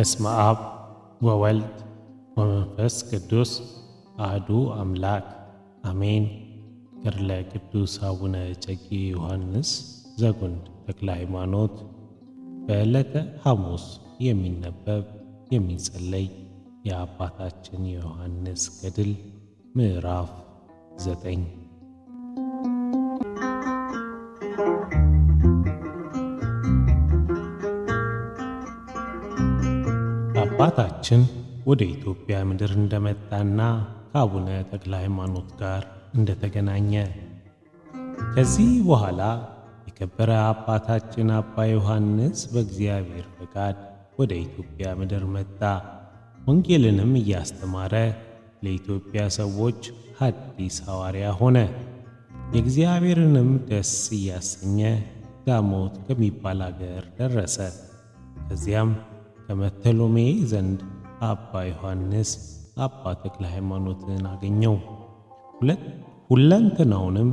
በስመ አብ ወወልድ ወመንፈስ ቅዱስ አሐዱ አምላክ አሜን። ገድለ ቅዱስ አቡነ እጨጌ ዮሐንስ ዘጉንድ ተክለ ሃይማኖት። በዕለተ ሐሙስ የሚነበብ የሚጸለይ የአባታችን የዮሐንስ ገድል ምዕራፍ 9። አባታችን ወደ ኢትዮጵያ ምድር እንደመጣና ከአቡነ ተክለ ሃይማኖት ጋር እንደተገናኘ፣ ከዚህ በኋላ የከበረ አባታችን አባ ዮሐንስ በእግዚአብሔር ፈቃድ ወደ ኢትዮጵያ ምድር መጣ። ወንጌልንም እያስተማረ ለኢትዮጵያ ሰዎች ሐዲስ ሐዋርያ ሆነ። የእግዚአብሔርንም ደስ እያሰኘ ዳሞት ከሚባል አገር ደረሰ። ከዚያም ከመተሎሜ ዘንድ አባ ዮሐንስ አባ ተክለ ሃይማኖትን አገኘው። ሁለንተናውንም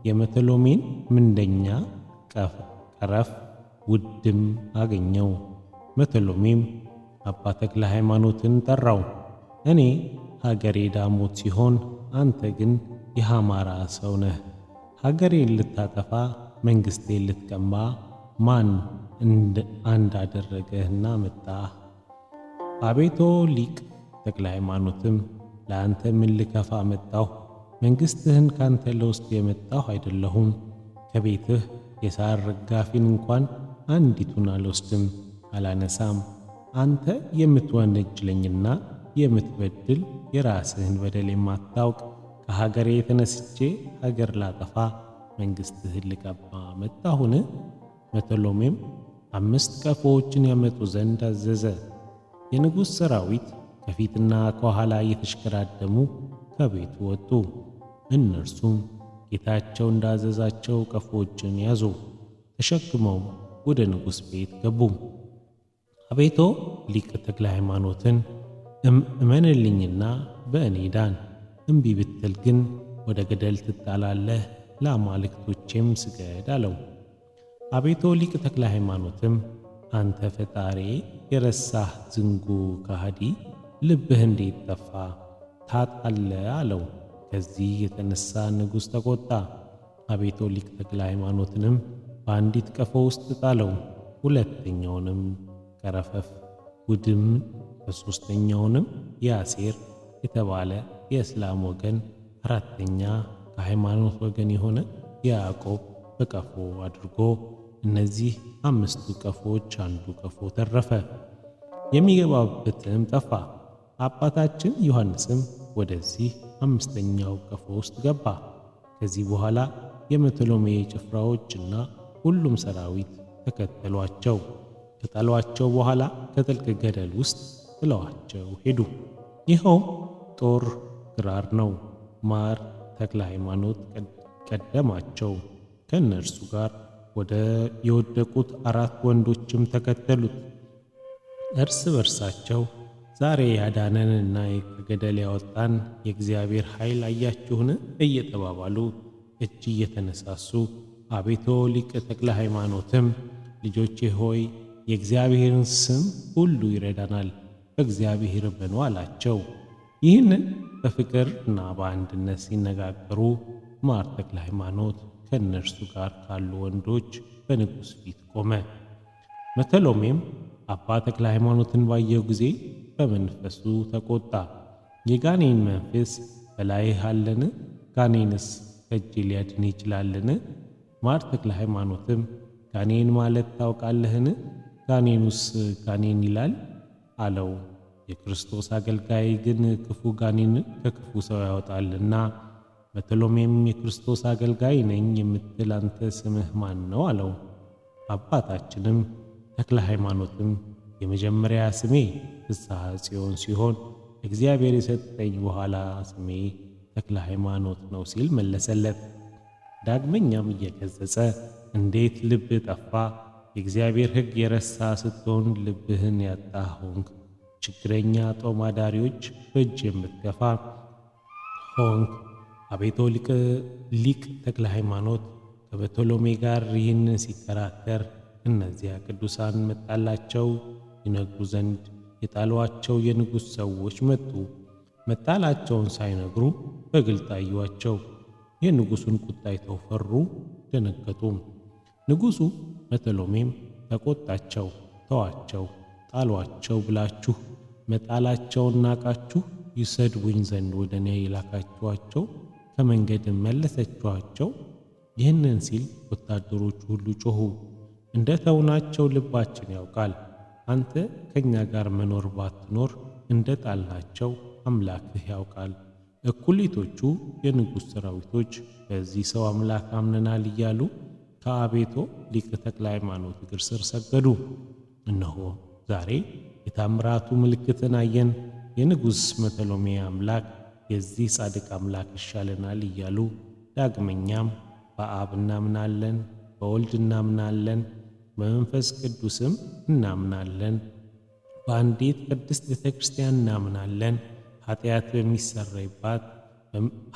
የመተሎሜን ምንደኛ ቀረፍ ውድም አገኘው። መተሎሜም አባ ተክለ ሃይማኖትን ጠራው። እኔ ሀገሬ ዳሞት ሲሆን አንተ ግን የሐማራ ሰው ነህ። ሀገሬን ልታጠፋ መንግሥቴን ልትቀማ ማን አንድ አደረገህና መጣህ? አቤቶ ሊቅ ተክለ ሃይማኖትም ለአንተ ምን ልከፋ መጣሁ? መንግሥትህን ካንተ ለውስጥ የመጣሁ አይደለሁም። ከቤትህ የሳር ርጋፊን እንኳን አንዲቱን አልወስድም አላነሳም። አንተ የምትወነጅለኝና የምትበድል የራስህን በደል የማታውቅ ከሀገሬ የተነስቼ ሀገር ላጠፋ መንግሥትህን ልቀማ መጣሁን? መተሎሜም 5 ቀፎዎችን ያመጡ ዘንድ አዘዘ። የንጉሥ ሰራዊት ከፊትና ከኋላ እየተሽከራደሙ ከቤቱ ወጡ። እነርሱም ጌታቸው እንዳዘዛቸው ቀፎዎችን ያዙ። ተሸክመው ወደ ንጉሥ ቤት ገቡ። አቤቶ ሊቅ ተክለ ሃይማኖትን እመንልኝና በእኔ ዳን፣ እምቢ ብትል ግን ወደ ገደል ትጣላለህ፣ ለአማልክቶቼም ስገድ አለው። አቤቶ ሊቅ ተክለ ሃይማኖትም አንተ ፈጣሪ የረሳህ ዝንጉ ከሃዲ፣ ልብህ እንዴት ጠፋ ታጣለ አለው። ከዚህ የተነሳ ንጉሥ ተቆጣ። አቤቶ ሊቅ ተክለ ሃይማኖትንም በአንዲት ቀፎ ውስጥ ጣለው። ሁለተኛውንም ቀረፈፍ ውድም፣ በሦስተኛውንም የአሴር የተባለ የእስላም ወገን፣ አራተኛ ከሃይማኖት ወገን የሆነ የያዕቆብ በቀፎ አድርጎ እነዚህ 5ቱ ቀፎዎች አንዱ ቀፎ ተረፈ፣ የሚገባበትም ጠፋ። አባታችን ዮሐንስም ወደዚህ 5ኛው ቀፎ ውስጥ ገባ። ከዚህ በኋላ የመተሎሜ ጭፍራዎችና ሁሉም ሰራዊት ተከተሏቸው። ከጣሏቸው በኋላ ከጥልቅ ገደል ውስጥ ጥለዋቸው ሄዱ። ይኸውም ጦር ግራር ነው። ማር ተክለ ሃይማኖት ቀደማቸው። ከእነርሱ ጋር ወደ የወደቁት 4 ወንዶችም ተከተሉት። እርስ በርሳቸው ዛሬ ያዳነንና ከገደል ያወጣን የእግዚአብሔር ኃይል አያችሁን? እየተባባሉ እጅ እየተነሳሱ አቤቶ ሊቅ ተክለ ሃይማኖትም ልጆቼ ሆይ የእግዚአብሔርን ስም ሁሉ ይረዳናል፣ በእግዚአብሔር እመኑ አላቸው። ይህንን በፍቅርና በአንድነት ሲነጋገሩ ማር ተክለ ሃይማኖት ከእነርሱ ጋር ካሉ ወንዶች በንጉሥ ፊት ቆመ። መተሎሜም አባ ተክለ ሃይማኖትን ባየው ጊዜ በመንፈሱ ተቆጣ። የጋኔን መንፈስ በላይህ አለን? ጋኔንስ ከእጄ ሊያድን ይችላልን? ማር ተክለ ሃይማኖትም ጋኔን ማለት ታውቃለህን? ጋኔኑስ ጋኔን ይላል አለው። የክርስቶስ አገልጋይ ግን ክፉ ጋኔን ከክፉ ሰው ያወጣልና። መተሎሜም የክርስቶስ አገልጋይ ነኝ የምትል አንተ ስምህ ማን ነው አለው። አባታችንም ተክለ ሃይማኖትም የመጀመሪያ ስሜ ፍስሐ ጽዮን ሲሆን እግዚአብሔር የሰጠኝ በኋላ ስሜ ተክለ ሃይማኖት ነው ሲል መለሰለት። ዳግመኛም እየገሰጸ እንዴት ልብ ጠፋ? የእግዚአብሔር ሕግ የረሳ ስትሆን ልብህን ያጣህ ሆንክ። ችግረኛ ጦም አዳሪዎች በእጅ የምትገፋ ሆንክ። አቤቶ ሊቅ ተክለ ሃይማኖት ከበተሎሜ ጋር ይህን ሲከራከር እነዚያ ቅዱሳን መጣላቸው ይነግሩ ዘንድ የጣሏቸው የንጉሥ ሰዎች መጡ። መጣላቸውን ሳይነግሩ በግልጥ አዩአቸው። የንጉሡን ቁጣ አይተው ፈሩ፣ ደነገጡም። ንጉሡ መተሎሜም ተቆጣቸው። ተዋቸው፣ ጣሏቸው ብላችሁ መጣላቸውን ናቃችሁ? ይሰድቡኝ ዘንድ ወደ እኔ የላካችኋቸው ከመንገድም መለሰችኋቸው? ይህንን ሲል ወታደሮቹ ሁሉ ጮኹ፣ እንደ ተውናቸው ልባችን ያውቃል። አንተ ከእኛ ጋር መኖር ባትኖር እንደ ጣልናቸው አምላክህ ያውቃል። እኩሊቶቹ የንጉሥ ሠራዊቶች በዚህ ሰው አምላክ አምነናል እያሉ ከአቤቶ ሊቀ ተክለ ሃይማኖት እግር ስር ሰገዱ። እነሆ ዛሬ የታምራቱ ምልክትን አየን። የንጉሥ መተሎሜ አምላክ የዚህ ጻድቅ አምላክ ይሻለናል እያሉ ዳግመኛም በአብ እናምናለን፣ በወልድ እናምናለን፣ በመንፈስ ቅዱስም እናምናለን፣ በአንዲት ቅድስት ቤተ ክርስቲያን እናምናለን፣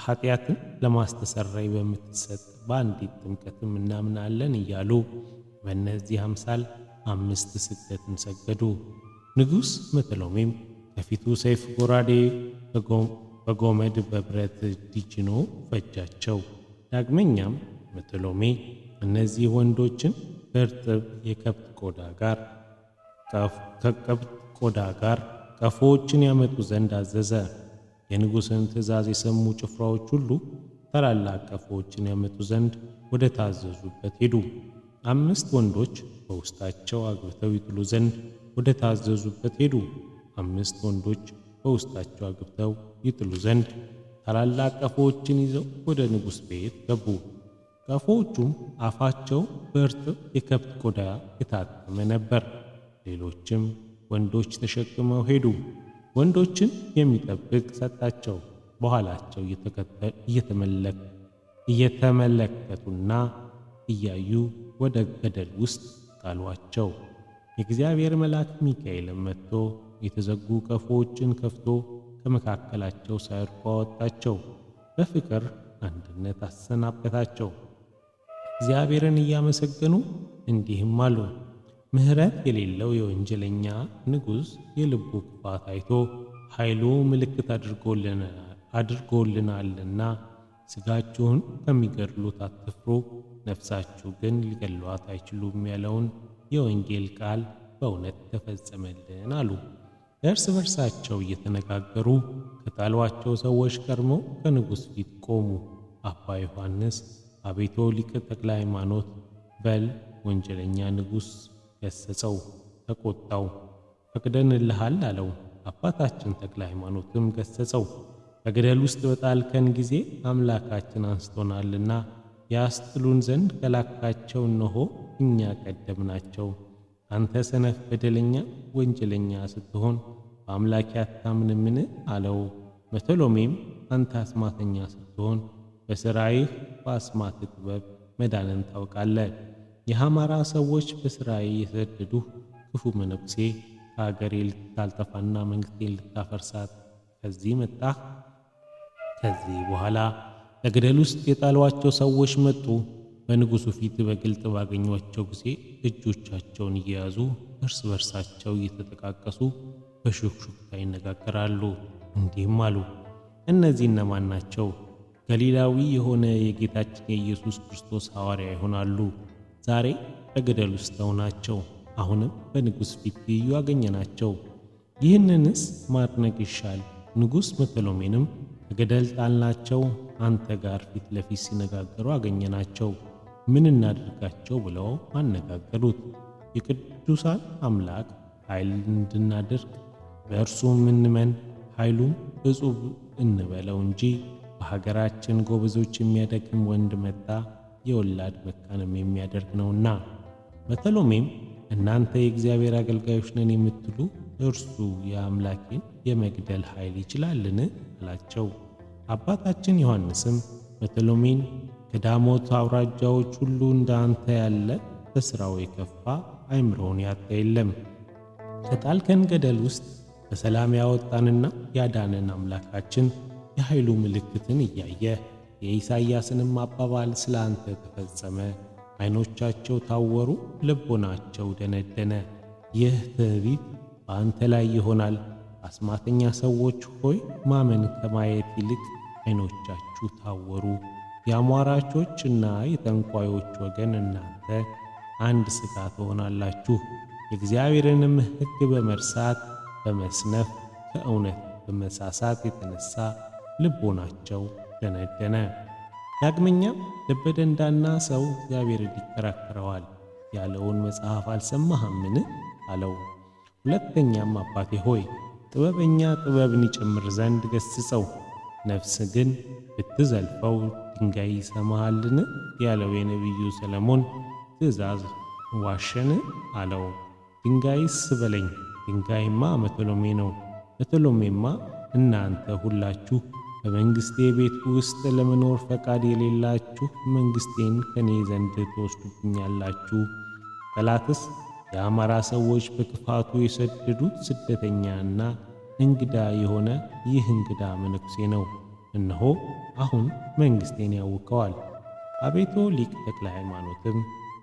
ኃጢአትን ለማስተሰረይ በምትሰጥ በአንዲት ጥምቀትም እናምናለን እያሉ በእነዚህ አምሳል 5 ስግደትን ሰገዱ። ንጉሥ መተሎሜም ከፊቱ ሰይፍ፣ ጎራዴ በጎመድ በብረት ዲጅኖ ፈጃቸው። ዳግመኛም መተሎሜ እነዚህ ወንዶችን ከእርጥብ የከብት ቆዳ ጋር ቀፎዎችን ያመጡ ዘንድ አዘዘ። የንጉሥን ትእዛዝ የሰሙ ጭፍራዎች ሁሉ ታላላቅ ቀፎዎችን ያመጡ ዘንድ ወደ ታዘዙበት ሄዱ። 5 ወንዶች በውስጣቸው አግብተው ይጥሉ ዘንድ ወደ ታዘዙበት ሄዱ። 5 ወንዶች በውስጣቸው አግብተው ይጥሉ ዘንድ ታላላቅ ቀፎዎችን ይዘው ወደ ንጉሥ ቤት ገቡ። ቀፎዎቹም አፋቸው በእርጥብ የከብት ቆዳ የታተመ ነበር። ሌሎችም ወንዶች ተሸክመው ሄዱ። ወንዶችን የሚጠብቅ ሰጣቸው። በኋላቸው እየተመለከቱና እያዩ ወደ ገደል ውስጥ ጣሏቸው። የእግዚአብሔር መልአክ ሚካኤልም መጥቶ የተዘጉ ቀፎዎችን ከፍቶ ከመካከላቸው ሳይወድቁ አወጣቸው። በፍቅር አንድነት አሰናበታቸው። እግዚአብሔርን እያመሰገኑ እንዲህም አሉ። ምሕረት የሌለው የወንጀለኛ ንጉሥ የልቡ ክፋት አይቶ ኃይሉ ምልክት አድርጎልናልና ሥጋችሁን ከሚገድሉት አትፍሩ፣ ነፍሳችሁ ግን ሊገድሏት አይችሉም ያለውን የወንጌል ቃል በእውነት ተፈጸመልን አሉ። እርስ በርሳቸው እየተነጋገሩ ከጣሏቸው ሰዎች ቀድመው ከንጉሥ ፊት ቆሙ። አባ ዮሐንስ አቤቶ ሊቀ ተክለ ሃይማኖት በል ወንጀለኛ ንጉሥ ገሰጸው፣ ተቆጣው፣ ፈቅደንልሃል አለው። አባታችን ተክለ ሃይማኖትም ገሰጸው፣ በገደል ውስጥ በጣልከን ጊዜ አምላካችን አንስቶናልና ያስጥሉን ዘንድ ከላካቸው እነሆ እኛ ቀደምናቸው። አንተ ሰነፍ በደለኛ ወንጀለኛ ስትሆን በአምላክ አታምንምን አለው። መተሎሜም አንተ አስማተኛ ስትሆን በሥራይህ በአስማት ጥበብ መዳንን ታውቃለህ። የሐማራ ሰዎች በሥራዬ የሰደዱህ ክፉ መነኩሴ ከአገሬ ልታልጠፋና መንግሥቴን ልታፈርሳት ከዚህ መጣህ። ከዚህ በኋላ በገደል ውስጥ የጣሏቸው ሰዎች መጡ። በንጉሡ ፊት በግልጥ ባገኟቸው ጊዜ እጆቻቸውን እየያዙ እርስ በርሳቸው እየተጠቃቀሱ በሹክሹክታ ይነጋገራሉ። እንዲህም አሉ፣ እነዚህ እነማን ናቸው? ገሊላዊ የሆነ የጌታችን የኢየሱስ ክርስቶስ ሐዋርያ ይሆናሉ። ዛሬ በገደል ውስጥ ናቸው። አሁንም በንጉሥ ፊት ትይዩ አገኘናቸው። ይህንንስ ማድነቅ ይሻል። ንጉሥ መተሎሜንም በገደል ጣልናቸው፣ አንተ ጋር ፊት ለፊት ሲነጋገሩ አገኘናቸው። ምን እናድርጋቸው ብለው አነጋገሩት። የቅዱሳን አምላክ ኃይል እንድናደርግ በእርሱም እንመን፣ ኃይሉም እጹብ እንበለው እንጂ በሀገራችን ጎበዞች የሚያደክም ወንድ መጣ፣ የወላድ መካንም የሚያደርግ ነውና። መተሎሜም እናንተ የእግዚአብሔር አገልጋዮች ነን የምትሉ እርሱ የአምላኬን የመግደል ኃይል ይችላልን? አላቸው። አባታችን ዮሐንስም መተሎሜን ከዳሞት አውራጃዎች ሁሉ እንዳንተ ያለ በሥራው የከፋ አእምሮውን ያጣ የለም። ከጣልከን ገደል ውስጥ በሰላም ያወጣንና ያዳነን አምላካችን የኃይሉ ምልክትን እያየ የኢሳይያስንም አባባል ስለ አንተ ተፈጸመ። ዓይኖቻቸው ታወሩ፣ ልቦናቸው ደነደነ። ይህ ትዕቢት በአንተ ላይ ይሆናል። አስማተኛ ሰዎች ሆይ ማመን ከማየት ይልቅ ዓይኖቻችሁ ታወሩ። የአሟራቾችና የጠንቋዮች ወገን እናንተ አንድ ሥጋ ትሆናላችሁ። የእግዚአብሔርንም ሕግ በመርሳት በመስነፍ ከእውነት በመሳሳት የተነሣ ልቦናቸው ደነደነ። ዳግመኛም ልበ ደንዳና ሰው እግዚአብሔርን ይከራከረዋል ያለውን መጽሐፍ አልሰማህምን? አለው። ሁለተኛም አባቴ ሆይ ጥበበኛ ጥበብን ይጨምር ዘንድ ገሥጸው፣ ነፍስ ግን ብትዘልፈው ድንጋይ ይሰማሃልን? ያለው የነቢዩ ሰለሞን ትእዛዝ ዋሸን? አለው። ድንጋይስ በለኝ። ድንጋይማ መተሎሜ ነው። መተሎሜማ እናንተ ሁላችሁ በመንግሥቴ ቤት ውስጥ ለመኖር ፈቃድ የሌላችሁ መንግሥቴን ከኔ ዘንድ ትወስዱብኛላችሁ። ጠላትስ የአማራ ሰዎች በክፋቱ የሰደዱት ስደተኛና እንግዳ የሆነ ይህ እንግዳ መነኩሴ ነው። እነሆ አሁን መንግሥቴን ያውከዋል። አቤቱ ሊቅ ተክለ ሃይማኖትም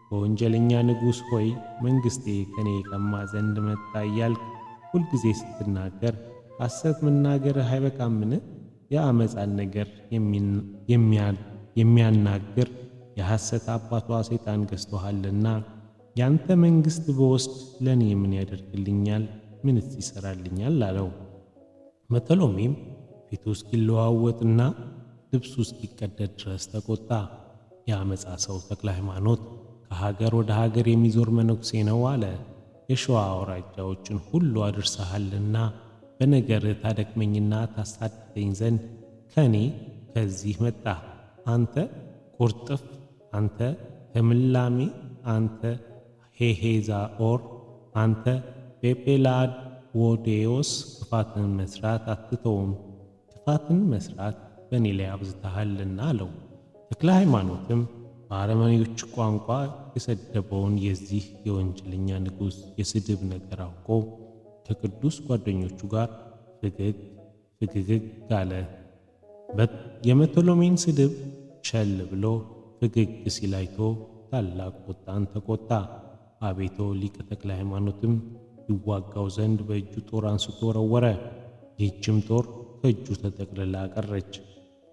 በወንጀለኛ ንጉሥ ሆይ መንግሥቴ ከኔ የቀማ ዘንድ መጣ እያልክ ሁልጊዜ ስትናገር ሐሰት መናገርህ አይበቃምን? የአመፃን ነገር የሚያናግር የሐሰት አባቷ ሰይጣን ገዝቶሃልና ያንተ መንግሥት በወስድ ለእኔ ምን ያደርግልኛል? ምንስ ይሠራልኛል? አለው። መተሎሜም ፊቱ እስኪለዋወጥና ልብሱ እስኪቀደድ ድረስ ተቆጣ። የአመፃ ሰው ተክለ ሃይማኖት ከሀገር ወደ ሀገር የሚዞር መነኩሴ ነው አለ። የሸዋ አውራጃዎችን ሁሉ አድርሰሃልና በነገር ታደክመኝና ታሳድደኝ ዘንድ ከኔ ከዚህ መጣ። አንተ ቁርጥፍ፣ አንተ ህምላሜ፣ አንተ ሄሄዛኦር፣ አንተ ጴጴላዎዴዎስ ክፋትን መስራት አትተውም፣ ክፋትን መስራት በእኔ ላይ አብዝተሃልና አለው። ተክለ ሃይማኖትም በአረመኔዎች ቋንቋ የሰደበውን የዚህ የወንጀለኛ ንጉሥ የስድብ ነገር አውቆ ከቅዱስ ጓደኞቹ ጋር ፍግግ አለ። የመተሎሜን ስድብ ቸል ብሎ ፍግግ ሲል አይቶ ታላቅ ቁጣን ተቆጣ። አቤቶ ሊቀ ተክለ ሃይማኖትም ይዋጋው ዘንድ በእጁ ጦር አንስቶ ወረወረ። ይህችም ጦር ከእጁ ተጠቅልላ ቀረች።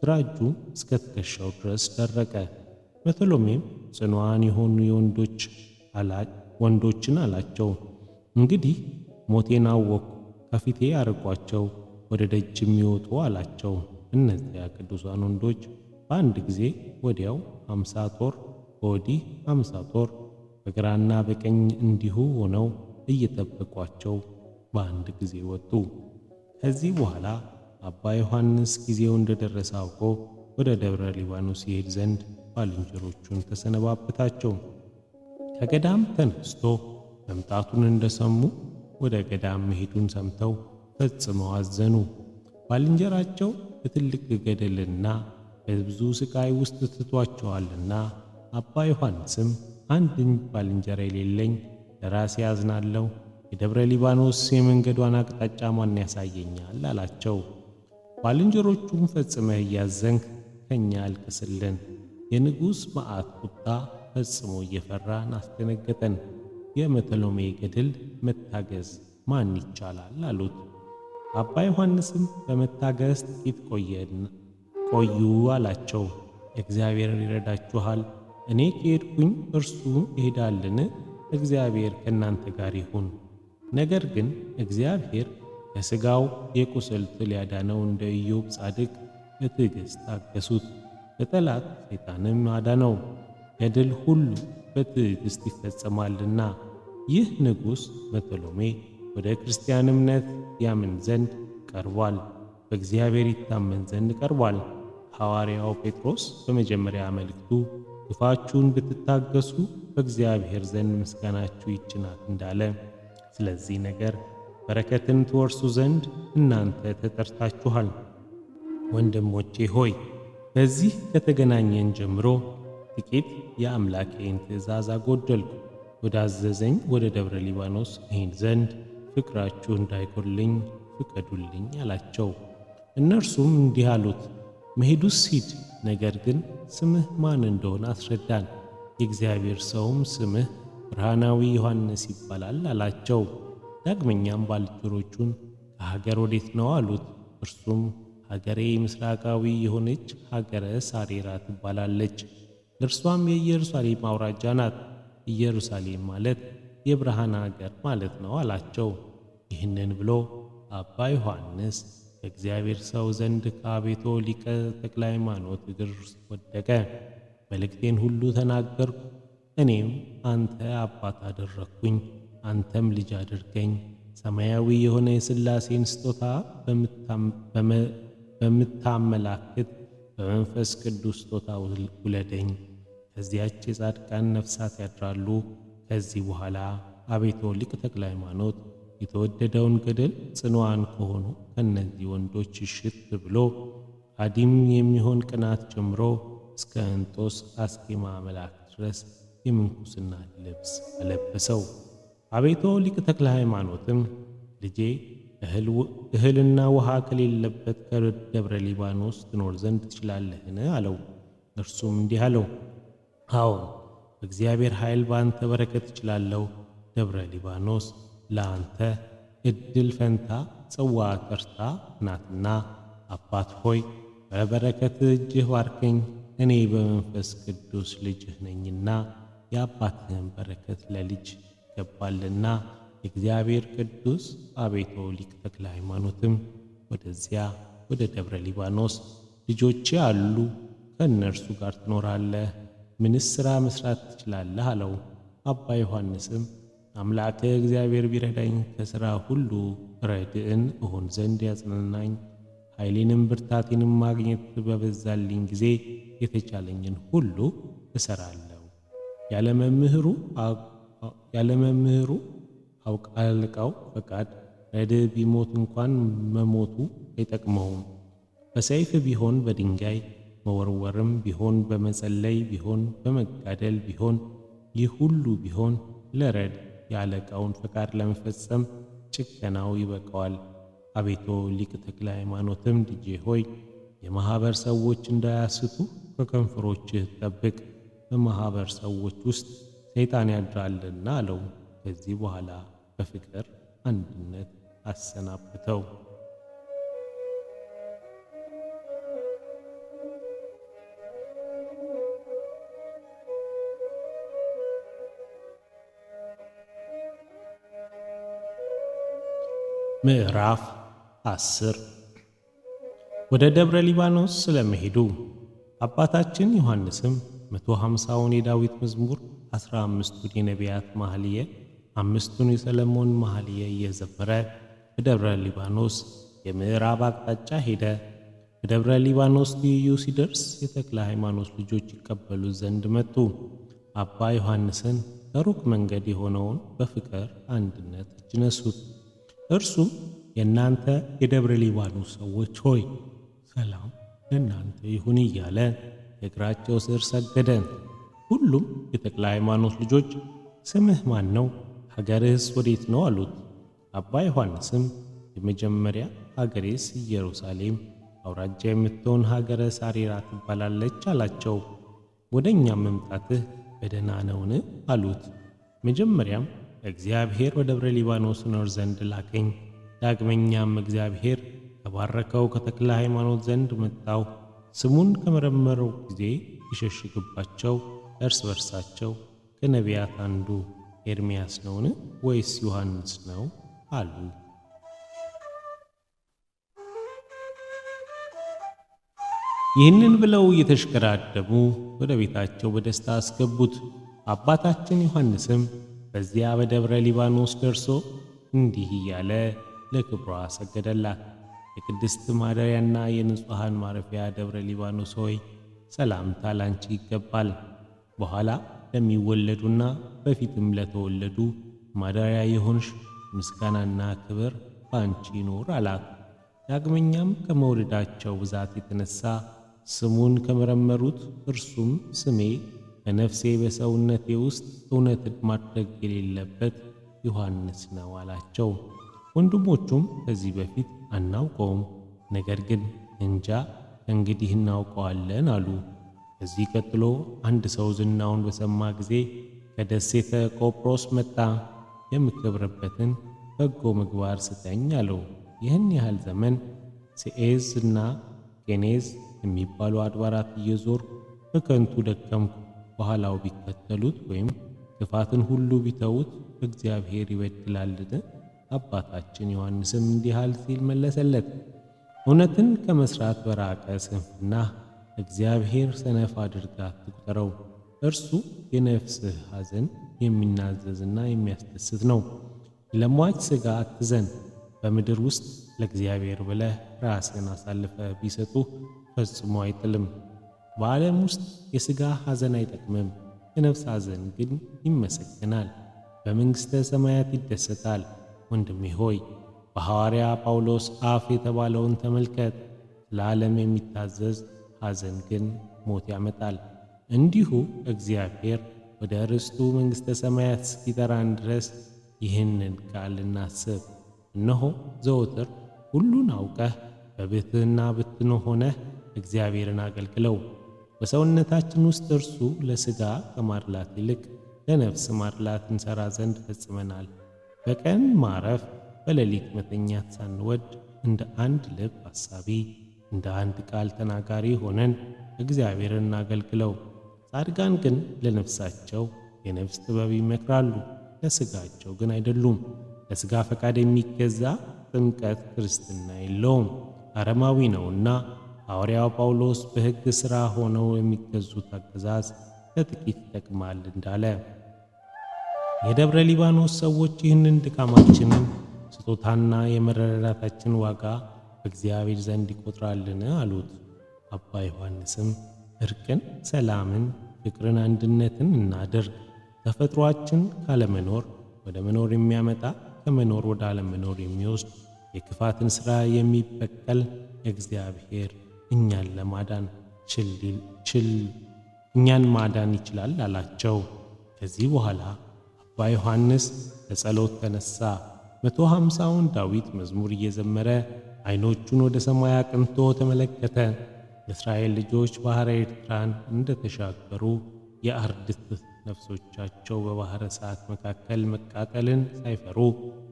ግራ እጁ እስከ ትከሻው ድረስ ደረቀ። መተሎሜም ጽኑዓን የሆኑ ወንዶችን አላቸው፣ እንግዲህ ሞቴን አወቅሁ፣ ከፊቴ አርቋቸው፣ ወደ ደጅ የሚወጡ አላቸው። እነዚያ ቅዱሳን ወንዶች በአንድ ጊዜ ወዲያው 50 ጦር በወዲህ 50 ጦር በግራና በቀኝ እንዲሁ ሆነው እየጠበቋቸው በአንድ ጊዜ ወጡ። ከዚህ በኋላ አባ ዮሐንስ ጊዜው እንደደረሰ አውቆ ወደ ደብረ ሊባኖስ ይሄድ ዘንድ ባልንጀሮቹን ተሰነባበታቸው። ከገዳም ተነስቶ መምጣቱን እንደሰሙ ወደ ገዳም መሄዱን ሰምተው ፈጽመው አዘኑ። ባልንጀራቸው በትልቅ ገደልና በብዙ ስቃይ ውስጥ ትቷቸዋልና። አባ ዮሐንስም አንድ ባልንጀራ የሌለኝ ለራሴ ያዝናለሁ፣ የደብረ ሊባኖስ የመንገዷን አቅጣጫ ማን ያሳየኛል? አላቸው። ባልንጀሮቹም ፈጽመህ እያዘንክ ከኛ አልቅስልን፣ የንጉሥ መዓት ቁጣ ፈጽሞ እየፈራን አስደነገጠን። የመተሎሜ ገድል መታገዝ ማን ይቻላል? አሉት። አባ ዮሐንስም በመታገዝ ጥቂት ቆዩ አላቸው። እግዚአብሔር ይረዳችኋል። እኔ ከሄድኩኝ እርሱ ይሄዳልን? እግዚአብሔር ከእናንተ ጋር ይሁን። ነገር ግን እግዚአብሔር ከሥጋው የቁስል ትል ያዳነው እንደ ኢዮብ ጻድቅ በትዕግሥት ታገሱት። በጠላት ሰይጣንም አዳነው። ገድል ሁሉ በትዕግሥት ይፈጸማልና። ይህ ንጉሥ መተሎሜ ወደ ክርስቲያን እምነት ያምን ዘንድ ቀርቧል፣ በእግዚአብሔር ይታመን ዘንድ ቀርቧል። ሐዋርያው ጴጥሮስ በመጀመሪያ መልእክቱ ግፋችሁን ብትታገሱ በእግዚአብሔር ዘንድ ምስጋናችሁ ይህች ናት እንዳለ፣ ስለዚህ ነገር በረከትን ትወርሱ ዘንድ እናንተ ተጠርታችኋል። ወንድሞቼ ሆይ በዚህ ከተገናኘን ጀምሮ ጥቂት የአምላኬን ትእዛዝ አጎደልኩ። ወዳዘዘኝ ወደ ደብረ ሊባኖስ እሄድ ዘንድ ፍቅራችሁ እንዳይጎድልኝ ፍቀዱልኝ አላቸው። እነርሱም እንዲህ አሉት፣ መሄዱስ ሂድ፣ ነገር ግን ስምህ ማን እንደሆነ አስረዳን። የእግዚአብሔር ሰውም ስምህ ብርሃናዊ ዮሐንስ ይባላል አላቸው። ዳግመኛም ባልንጀሮቹን ከሀገር ወዴት ነው አሉት። እርሱም ሀገሬ ምስራቃዊ የሆነች ሀገረ ሳሬራ ትባላለች፣ እርሷም የኢየሩሳሌም አውራጃ ናት። ኢየሩሳሌም ማለት የብርሃን ሀገር ማለት ነው አላቸው። ይህንን ብሎ አባ ዮሐንስ ከእግዚአብሔር ሰው ዘንድ ከአቤቶ ሊቀ ተክለ ሃይማኖት እግር ወደቀ። መልእክቴን ሁሉ ተናገርኩ። እኔም አንተ አባት አደረግኩኝ፣ አንተም ልጅ አድርገኝ። ሰማያዊ የሆነ የሥላሴን ስጦታ በምታመላክት በመንፈስ ቅዱስ ስጦታ ውለደኝ። ከዚያች የጻድቃን ነፍሳት ያድራሉ። ከዚህ በኋላ አቤቶ ሊቀ ተክለ ሃይማኖት የተወደደውን ገድል ጽኑዓን ከሆኑ ከእነዚህ ወንዶች እሽት ብሎ አዲም የሚሆን ቅናት ጀምሮ እስከ እንጦስ አስኬማ መልአክ ድረስ የምንኩስና ልብስ አለበሰው። አቤቶ ሊቀ ተክለ ሃይማኖትም ልጄ እህልና ውሃ ከሌለበት ከደብረ ሊባኖስ ትኖር ዘንድ ትችላለህን? አለው። እርሱም እንዲህ አለው፣ አዎን በእግዚአብሔር ኃይል በአንተ በረከት እችላለሁ። ደብረ ሊባኖስ ለአንተ ዕድል ፈንታ ጽዋ ተርታ ናትና፣ አባት ሆይ በበረከት እጅህ ባርከኝ። እኔ በመንፈስ ቅዱስ ልጅህ ነኝና የአባትህን በረከት ለልጅ ይገባልና። የእግዚአብሔር ቅዱስ አቤቶ ሊቀ ተክለ ሃይማኖትም ወደዚያ ወደ ደብረ ሊባኖስ ልጆቼ አሉ፣ ከእነርሱ ጋር ትኖራለህ፣ ምንስ ሥራ መሥራት ትችላለህ? አለው። አባ ዮሐንስም አምላክህ እግዚአብሔር ቢረዳኝ ከሥራ ሁሉ ረድእን እሆን ዘንድ ያጽናናኝ፣ ኃይሌንም ብርታቴንም ማግኘት በበዛልኝ ጊዜ የተቻለኝን ሁሉ እሰራለሁ። ያለመምህሩ አለቃው ፈቃድ ረድእ ቢሞት እንኳን መሞቱ አይጠቅመውም። በሰይፍ ቢሆን በድንጋይ መወርወርም ቢሆን በመጸለይ ቢሆን በመጋደል ቢሆን ይህ ሁሉ ቢሆን ለረድ የአለቃውን ፈቃድ ለመፈጸም ጭከናው ይበቃዋል። አቤቶ ሊቀ ተክለ ሃይማኖትም ልጄ ሆይ የማኅበር ሰዎች እንዳያስቱ ከከንፈሮችህ ጠብቅ፣ በማኅበር ሰዎች ውስጥ ሰይጣን ያድራልና አለው። ከዚህ በኋላ በፍቅር አንድነት አሰናበተው። ምዕራፍ 10 ወደ ደብረ ሊባኖስ ስለመሄዱ። አባታችን ዮሐንስም 150ውን የዳዊት መዝሙር፣ 15ቱን የነቢያት መኃልየ፣ 5ቱን የሰለሞን መኃልየ እየዘመረ በደብረ ሊባኖስ የምዕራብ አቅጣጫ ሄደ። በደብረ ሊባኖስ ትይዩ ሲደርስ የተክለ ሃይማኖት ልጆች ይቀበሉት ዘንድ መጡ። አባ ዮሐንስን ከሩቅ መንገድ የሆነውን በፍቅር አንድነት እጅ ነሱት። እርሱም የእናንተ የደብረ ሊባኖስ ሰዎች ሆይ ሰላም ለእናንተ ይሁን እያለ እግራቸው ስር ሰገደ። ሁሉም የተክለ ሃይማኖት ልጆች ስምህ ማን ነው? ሀገርህስ ወዴት ነው? አሉት። አባ ዮሐንስም የመጀመሪያ ሀገሬስ ኢየሩሳሌም አውራጃ የምትሆን ሀገረ ሳሬራ ትባላለች አላቸው። ወደ እኛም መምጣትህ በደህና ነውን? አሉት። መጀመሪያም እግዚአብሔር ወደ ደብረ ሊባኖስ እኖር ዘንድ ላከኝ። ዳግመኛም እግዚአብሔር ከባረከው ከተክለ ሃይማኖት ዘንድ መጣው። ስሙን ከመረመረው ጊዜ ይሸሽግባቸው እርስ በርሳቸው ከነቢያት አንዱ ኤርምያስ ነውን ወይስ ዮሐንስ ነው አሉ። ይህንን ብለው እየተሽከራደሙ ወደ ቤታቸው በደስታ አስገቡት። አባታችን ዮሐንስም በዚያ በደብረ ሊባኖስ ደርሶ እንዲህ እያለ ለክብሯ ሰገደላት። የቅድስት ማደሪያና የንጹሐን ማረፊያ ደብረ ሊባኖስ ሆይ ሰላምታ ላንቺ ይገባል። በኋላ ለሚወለዱና በፊትም ለተወለዱ ማደሪያ የሆንሽ ምስጋናና ክብር በአንቺ ይኖር አላት። ዳግመኛም ከመውለዳቸው ብዛት የተነሳ ስሙን ከመረመሩት እርሱም ስሜ በነፍሴ በሰውነቴ ውስጥ እውነትን ማድረግ የሌለበት ዮሐንስ ነው አላቸው። ወንድሞቹም ከዚህ በፊት አናውቀውም፣ ነገር ግን እንጃ እንግዲህ እናውቀዋለን አሉ። ከዚህ ቀጥሎ አንድ ሰው ዝናውን በሰማ ጊዜ ከደሴተ ቆጵሮስ መጣ። የምከብርበትን በጎ ምግባር ስጠኝ አለው። ይህን ያህል ዘመን ሴኤዝ እና ኬኔዝ የሚባሉ አድባራት እየዞርኩ በከንቱ ደከምኩ። በኋላው ቢከተሉት ወይም ክፋትን ሁሉ ቢተዉት እግዚአብሔር ይበድላልን? አባታችን ዮሐንስም እንዲህ አለ ሲል መለሰለት፣ እውነትን ከመስራት በራቀ ስንፍና እግዚአብሔር ሰነፍ አድርጋ አትቁጠረው። እርሱ የነፍስህ ሐዘን የሚናዘዝና የሚያስደስት ነው። ለሟች ሥጋ አትዘን። በምድር ውስጥ ለእግዚአብሔር ብለህ ራስን አሳልፈ ቢሰጡህ ፈጽሞ አይጥልም። በዓለም ውስጥ የሥጋ ሐዘን አይጠቅምም፣ የነፍስ ሐዘን ግን ይመሰግናል፣ በመንግሥተ ሰማያት ይደሰታል። ወንድሜ ሆይ በሐዋርያ ጳውሎስ አፍ የተባለውን ተመልከት። ለዓለም የሚታዘዝ ሐዘን ግን ሞት ያመጣል። እንዲሁ እግዚአብሔር ወደ ርስቱ መንግሥተ ሰማያት እስኪጠራን ድረስ ይህንን ቃል እናስብ። እነሆ ዘወትር ሁሉን አውቀህ በቤትህና ብትን ሆነህ እግዚአብሔርን አገልግለው። በሰውነታችን ውስጥ እርሱ ለሥጋ ከማድላት ይልቅ ለነፍስ ማድላት እንሠራ ዘንድ ፈጽመናል። በቀን ማረፍ በሌሊት መተኛት ሳንወድ እንደ አንድ ልብ አሳቢ እንደ አንድ ቃል ተናጋሪ ሆነን እግዚአብሔርን እናገልግለው። ጻድቃን ግን ለነፍሳቸው የነፍስ ጥበብ ይመክራሉ፣ ለሥጋቸው ግን አይደሉም። ለሥጋ ፈቃድ የሚገዛ ጥምቀት ክርስትና የለውም፣ አረማዊ ነውና። ሐዋርያው ጳውሎስ በሕግ ሥራ ሆነው የሚገዙት አገዛዝ ለጥቂት ይጠቅማል እንዳለ የደብረ ሊባኖስ ሰዎች ይህንን ድካማችንን ስጦታና የመረዳታችን ዋጋ በእግዚአብሔር ዘንድ ይቆጥራልን አሉት። አባ ዮሐንስም እርቅን፣ ሰላምን፣ ፍቅርን፣ አንድነትን እናድርግ። ተፈጥሯችን ካለመኖር ወደ መኖር የሚያመጣ ከመኖር ወደ አለመኖር የሚወስድ የክፋትን ሥራ የሚበቀል እግዚአብሔር እኛን ማዳን ይችላል አላቸው። ከዚህ በኋላ አባ ዮሐንስ ለጸሎት ተነሳ። 150ውን ዳዊት መዝሙር እየዘመረ ዓይኖቹን ወደ ሰማይ አቅንቶ ተመለከተ። የእስራኤል ልጆች ባሕረ ኤርትራን እንደተሻገሩ የአርድእት ነፍሶቻቸው በባሕረ እሳት መካከል መቃጠልን ሳይፈሩ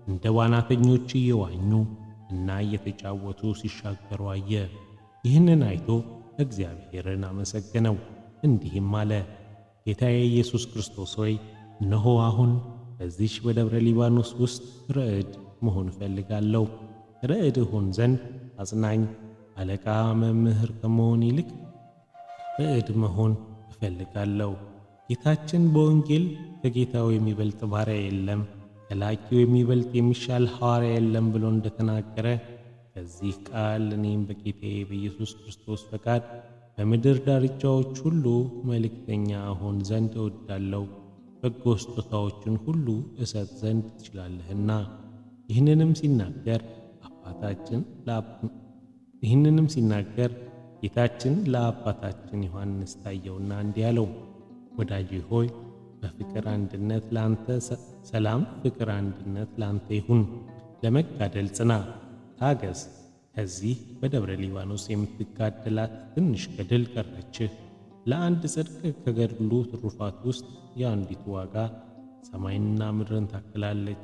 እንደ ዋናተኞች እየዋኙ እና እየተጫወቱ ሲሻገሩ አየ። ይህንን አይቶ እግዚአብሔርን አመሰገነው፣ እንዲህም አለ፣ ጌታዬ ኢየሱስ ክርስቶስ ሆይ እነሆ አሁን በዚች በደብረ ሊባኖስ ውስጥ ረዕድ መሆን እፈልጋለሁ። ረዕድ ሆን ዘንድ አጽናኝ፣ አለቃ፣ መምህር ከመሆን ይልቅ ረዕድ መሆን እፈልጋለሁ። ጌታችን በወንጌል ከጌታው የሚበልጥ ባሪያ የለም፣ ከላኪው የሚበልጥ የሚሻል ሐዋርያ የለም ብሎ እንደተናገረ ከዚህ ቃል እኔም በጌታዬ በኢየሱስ ክርስቶስ ፈቃድ በምድር ዳርቻዎች ሁሉ መልእክተኛ እሆን ዘንድ እወዳለሁ። በጎ ስጦታዎችን ሁሉ እሰጥ ዘንድ ትችላለህና። ይህንንም ሲናገር ጌታችን ለአባታችን ዮሐንስ ታየውና እንዲህ አለው፣ ወዳጄ ሆይ በፍቅር አንድነት ላንተ ሰላም፣ ፍቅር አንድነት ላንተ ይሁን። ለመጋደል ጽና፣ ታገስ። ከዚህ በደብረ ሊባኖስ የምትጋደላት ትንሽ ገድል ቀረችህ። ለአንድ ጽድቅ ከገድሉ ትሩፋት ውስጥ የአንዲቱ ዋጋ ሰማይና ምድርን ታክላለች።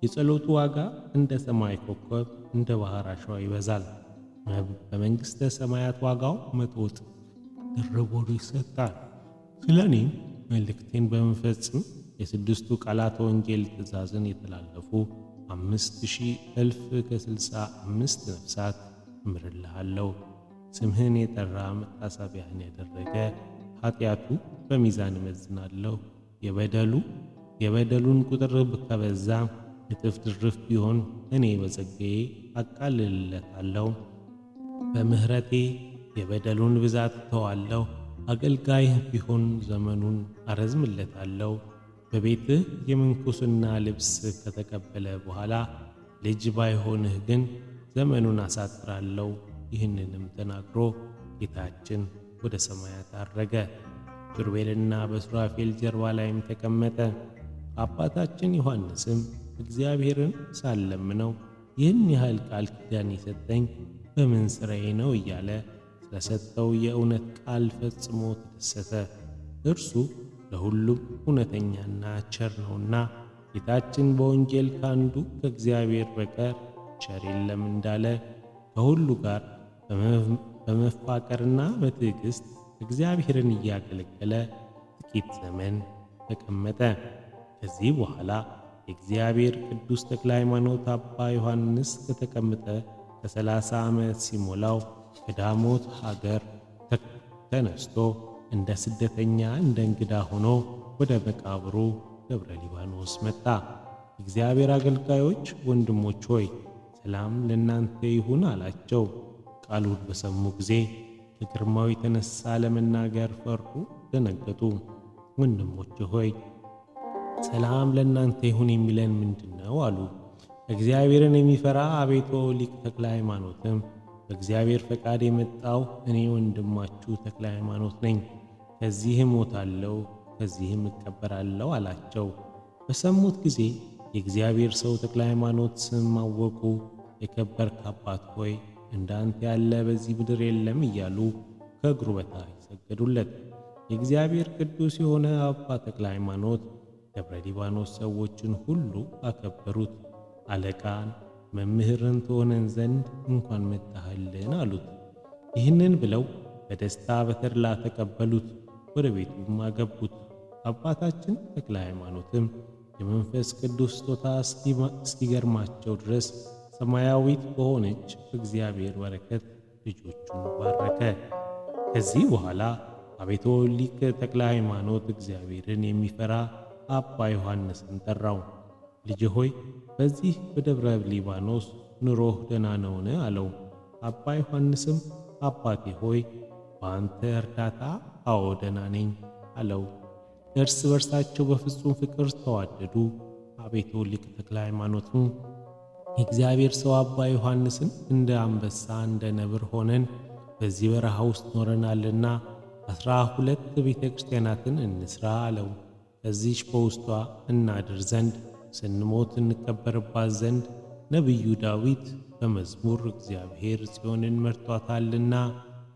የጸሎቱ ዋጋ እንደ ሰማይ ኮከብ እንደ ባሕር አሸዋ ይበዛል። በመንግሥተ ሰማያት ዋጋው 100 እጥፍ ድርብ ሆኖ ይሰጣል። ስለ እኔም መልእክቴን በመፈጽም የስድስቱ ቃላት ወንጌል ትእዛዝን የተላለፉ 5065 ነፍሳት እምርልሃለሁ። ስምህን የጠራ መታሰቢያህን ያደረገ ኃጢአቱ በሚዛን እመዝናለሁ። የበደሉን ቁጥር ከበዛ እጥፍ ድርብ ቢሆን እኔ በጸጋዬ አቃልልለታለሁ። በምሕረቴ የበደሉን ብዛት እተዋለሁ። አገልጋይህ ቢሆን ዘመኑን አረዝምለታለሁ። በቤትህ የምንኩስና ልብስ ከተቀበለ በኋላ ልጅ ባይሆንህ ግን ዘመኑን አሳጥራለሁ። ይህንንም ተናግሮ ጌታችን ወደ ሰማያት አረገ። በኪሩቤልና በሱራፌል ጀርባ ላይም ተቀመጠ። አባታችን ዮሐንስም እግዚአብሔርን ሳለምነው ይህን ያህል ቃል ኪዳን የሰጠኝ በምን ሥራዬ ነው እያለ ስለሰጠው የእውነት ቃል ፈጽሞ ተደሰተ። እርሱ ለሁሉም እውነተኛና ቸር ነውና ጌታችን በወንጌል ካንዱ ከእግዚአብሔር በቀር ቸር የለም እንዳለ ከሁሉ ጋር በመፋቀርና በትዕግሥት እግዚአብሔርን እያገለገለ ጥቂት ዘመን ተቀመጠ። ከዚህ በኋላ የእግዚአብሔር ቅዱስ ተክለ ሃይማኖት አባ ዮሐንስ ከተቀመጠ ከ30 ዓመት ሲሞላው ከዳሞት ሀገር ተነስቶ እንደ ስደተኛ እንደ እንግዳ ሆኖ ወደ መቃብሩ ደብረ ሊባኖስ መጣ። የእግዚአብሔር አገልጋዮች ወንድሞች ሆይ ሰላም ለእናንተ ይሁን አላቸው። ቃሉን በሰሙ ጊዜ ከግርማው የተነሳ ለመናገር ፈሩ፣ ደነገጡ። ወንድሞች ሆይ ሰላም ለእናንተ ይሁን የሚለን ምንድነው? አሉ። እግዚአብሔርን የሚፈራ አቤቶ ሊቅ ተክለ ሃይማኖትም በእግዚአብሔር ፈቃድ የመጣው እኔ ወንድማችሁ ተክለ ሃይማኖት ነኝ። ከዚህ እሞታለሁ፣ ከዚህም እቀበራለሁ አላቸው። በሰሙት ጊዜ የእግዚአብሔር ሰው ተክለ ሃይማኖት ስም አወቁ። የከበርክ አባት ሆይ እንዳንተ ያለ በዚህ ምድር የለም እያሉ ከእግሩ በታች ሰገዱለት። የእግዚአብሔር ቅዱስ የሆነ አባ ተክለ ሃይማኖት ደብረ ሊባኖስ ሰዎችን ሁሉ አከበሩት። አለቃን መምህርን ትሆነን ዘንድ እንኳን መጣህልን አሉት። ይህንን ብለው በደስታ በተድላ ተቀበሉት፣ ወደ ቤቱም አገቡት። አባታችን ተክለ ሃይማኖትም የመንፈስ ቅዱስ ስጦታ እስኪገርማቸው ድረስ ሰማያዊት በሆነች እግዚአብሔር በረከት ልጆቹን ባረከ። ከዚህ በኋላ አቤቶ ሊቅ ተክለ ሃይማኖት እግዚአብሔርን የሚፈራ አባ ዮሐንስን ጠራው። ልጅ ሆይ በዚህ በደብረ ሊባኖስ ኑሮህ ደህና ነውን? አለው። አባ ዮሐንስም አባቴ ሆይ በአንተ እርዳታ አዎ ደህና ነኝ አለው። እርስ በርሳቸው በፍጹም ፍቅር ተዋደዱ። አቤቱ ሊቅ ተክለ ሃይማኖትም የእግዚአብሔር ሰው አባ ዮሐንስን እንደ አንበሳ እንደ ነብር ሆነን በዚህ በረሃ ውስጥ ኖረናልና 12 ቤተ ክርስቲያናትን እንስራ አለው። በዚህች በውስጧ እናድር ዘንድ ስንሞት እንቀበርባት ዘንድ ነቢዩ ዳዊት በመዝሙር እግዚአብሔር ጽዮንን መርጧታልና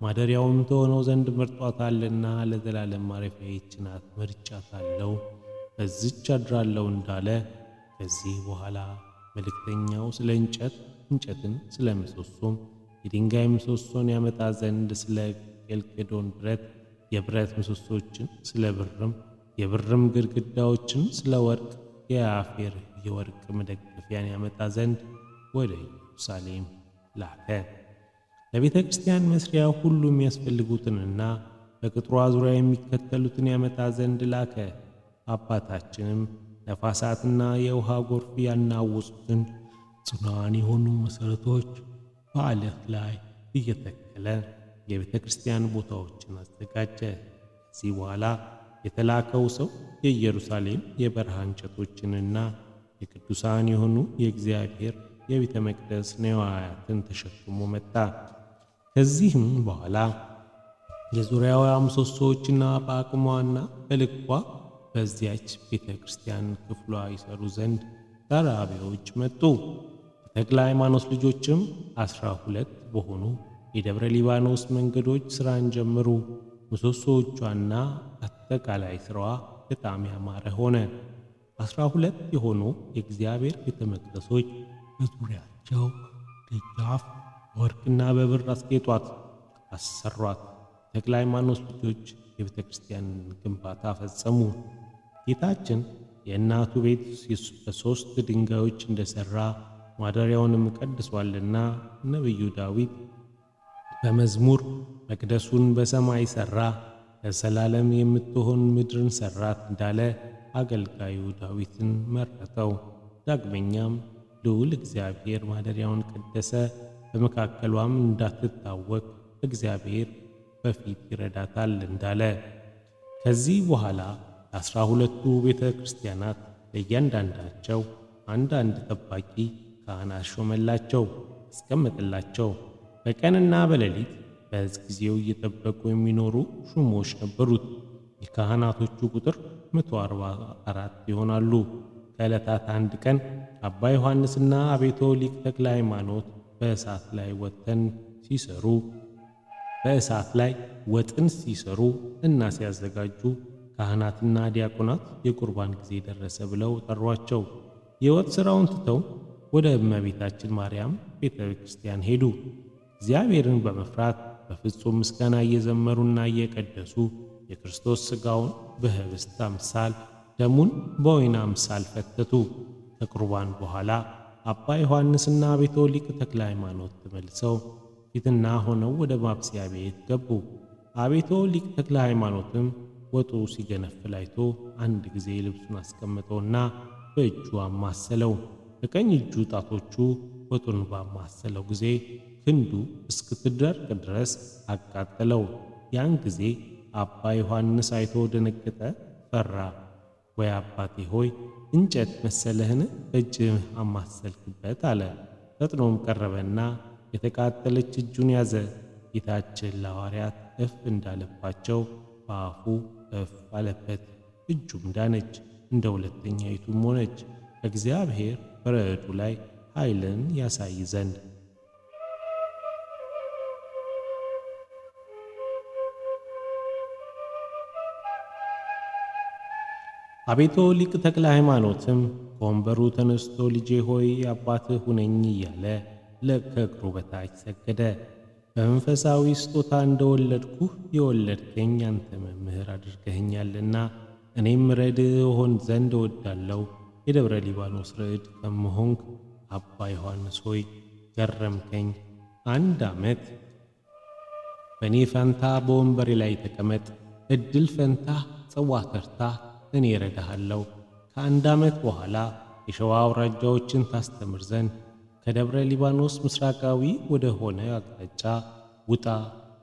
ማደሪያውም ትሆነው ዘንድ መርጧታልና ለዘላለም ማረፊያ ይህች ናት መርጫታለሁ፣ በዚች አድራለሁ እንዳለ ከዚህ በኋላ መልእክተኛው ስለ እንጨትን ስለ ምሰሶም የድንጋይ ምሰሶን ያመጣ ዘንድ ስለ ኬልቄዶን ብረት የብረት ምሰሶችን ስለ ብርም የብርም ግድግዳዎችን ስለ ወርቅ የአፌር የወርቅ መደገፊያን ያመጣ ዘንድ ወደ ኢየሩሳሌም ላከ። ለቤተ ክርስቲያን መስሪያ ሁሉ የሚያስፈልጉትንና በቅጥሯ ዙሪያ የሚከተሉትን ያመጣ ዘንድ ላከ። አባታችንም ነፋሳትና የውሃ ጎርፍ ያናወጹትን ጽኑዓን የሆኑ መሠረቶች በዓለት ላይ እየተከለ የቤተ ክርስቲያን ቦታዎችን አዘጋጀ። ከዚህ በኋላ የተላከው ሰው የኢየሩሳሌም የበረሃ እንጨቶችንና የቅዱሳን የሆኑ የእግዚአብሔር የቤተ መቅደስ ነዋያትን ተሸክሞ መጣ። ከዚህም በኋላ የዙሪያዋ ምሰሶዎችና በአቅሟና በልኳ በዚያች ቤተ ክርስቲያን ክፍሏ ይሰሩ ዘንድ ጠራቢዎች መጡ። የተክለ ሃይማኖት ልጆችም 12 በሆኑ የደብረ ሊባኖስ መንገዶች ሥራን ጀምሩ። ምሰሶዎቿና አጠቃላይ ሥራዋ በጣም ያማረ ሆነ። 12 የሆኑ የእግዚአብሔር ቤተ መቅደሶች በዙሪያቸው ደጃፍ በወርቅና በብር አስጌጧት፣ አሰሯት። ተክለ ሃይማኖት ልጆች የቤተ ክርስቲያንን ግንባታ ፈጸሙ። ጌታችን የእናቱ ቤት በ3 ድንጋዮች እንደሠራ ማደሪያውንም ቀድሷልና ነቢዩ ዳዊት በመዝሙር መቅደሱን በሰማይ ሠራ፣ ለዘላለም የምትሆን ምድርን ሠራት እንዳለ አገልጋዩ ዳዊትን መረጠው። ዳግመኛም ልዑል እግዚአብሔር ማደሪያውን ቀደሰ፣ በመካከሏም እንዳትታወቅ እግዚአብሔር በፊት ይረዳታል እንዳለ። ከዚህ በኋላ 12ቱ ቤተ ክርስቲያናት ለእያንዳንዳቸው አንዳንድ ጠባቂ ካህናት ሾመላቸው፣ አስቀመጠላቸው። በቀንና በሌሊት በጊዜው እየጠበቁ የሚኖሩ ሹሞች ነበሩት። የካህናቶቹ ቁጥር 144 ይሆናሉ። ከዕለታት አንድ ቀን አባ ዮሐንስና አቤቶ ሊቅ ተክለ ሃይማኖት በእሳት ላይ ወጥን ሲሰሩ እና ሲያዘጋጁ ካህናትና ዲያቆናት የቁርባን ጊዜ ደረሰ ብለው ጠሯቸው። የወጥ ሥራውን ትተው ወደ እመቤታችን ማርያም ቤተ ክርስቲያን ሄዱ። እግዚአብሔርን በመፍራት በፍጹም ምስጋና እየዘመሩና እየቀደሱ የክርስቶስ ሥጋውን በኅብስት አምሳል ደሙን በወይን አምሳል ፈተቱ። ከቁርባን በኋላ አባ ዮሐንስና አቤቶ ሊቅ ተክለ ሃይማኖት ተመልሰው ፊትና ሆነው ወደ ማብሰያ ቤት ገቡ። አቤቶ ሊቅ ተክለ ሃይማኖትም ወጡ ሲገነፍል አይቶ አንድ ጊዜ ልብሱን አስቀመጠውና በእጁ አማሰለው። በቀኝ እጁ ጣቶቹ ወጡን ባማሰለው ጊዜ ክንዱ እስክትደርቅ ድረስ አቃጠለው። ያን ጊዜ አባ ዮሐንስ አይቶ ደነገጠ፣ ፈራ። ወይ አባቴ ሆይ እንጨት መሰለህን? በእጅህ አማሰልክበት አለ። ፈጥኖም ቀረበና የተቃጠለች እጁን ያዘ። ጌታችን ለሐዋርያት እፍ እንዳለባቸው በአፉ እፍ አለበት። እጁም ዳነች፣ እንደ ሁለተኛይቱም ሆነች። እግዚአብሔር በረድኤቱ ላይ ኃይልን ያሳይ ዘንድ አቤቶ ሊቅ ተክለ ሃይማኖትም ከወንበሩ ተነስቶ ልጄ ሆይ አባትህ ሁነኝ እያለ ከእግሩ በታች ሰገደ። በመንፈሳዊ ስጦታ እንደወለድኩህ የወለድከኝ አንተ መምህር አድርገኸኛልና እኔም ረድእ እሆን ዘንድ እወዳለሁ። የደብረ ሊባኖስ ረድእ ከመሆንክ አባ ዮሐንስ ሆይ ገረምከኝ። 1 ዓመት በእኔ ፈንታ በወንበሬ ላይ ተቀመጥ። ዕድል ፈንታ ጽዋ ተርታ እኔ እረዳሃለሁ። ከ1 ዓመት በኋላ የሸዋ አውራጃዎችን ታስተምር ዘንድ ከደብረ ሊባኖስ ምስራቃዊ ወደ ሆነ አቅጣጫ ውጣ።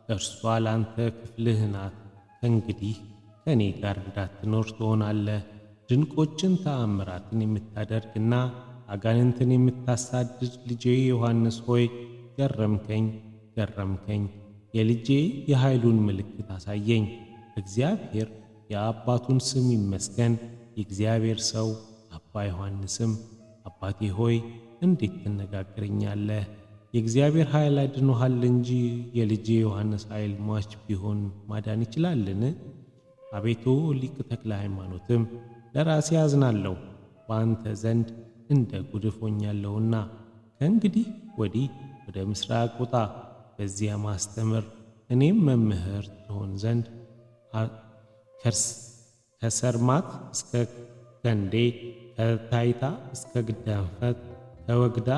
እርሷ ላንተ ክፍልህ ናት። ከእንግዲህ ከእኔ ጋር እንዳትኖር ትሆናለህ። ድንቆችን ተአምራትን የምታደርግና አጋንንትን የምታሳድድ ልጄ ዮሐንስ ሆይ ገረምከኝ ገረምከኝ። የልጄ የኃይሉን ምልክት አሳየኝ። እግዚአብሔር የአባቱን ስም ይመስገን። የእግዚአብሔር ሰው አባ ዮሐንስም አባቴ ሆይ እንዴት ትነጋገረኛለህ? የእግዚአብሔር ኃይል አድኖሃል እንጂ የልጄ ዮሐንስ ኃይል ሟች ቢሆን ማዳን ይችላልን? አቤቱ ሊቅ ተክለ ሃይማኖትም ለራሴ አዝናለሁ፣ በአንተ ዘንድ እንደ ጉድፍ ሆኛለሁና ከእንግዲህ ወዲህ ወደ ምስራቅ ውጣ፣ በዚያ ማስተምር። እኔም መምህር ትሆን ዘንድ ከሰርማት እስከ ገንዴ፣ ከታይታ እስከ ግዳንፈት፣ ከወግዳ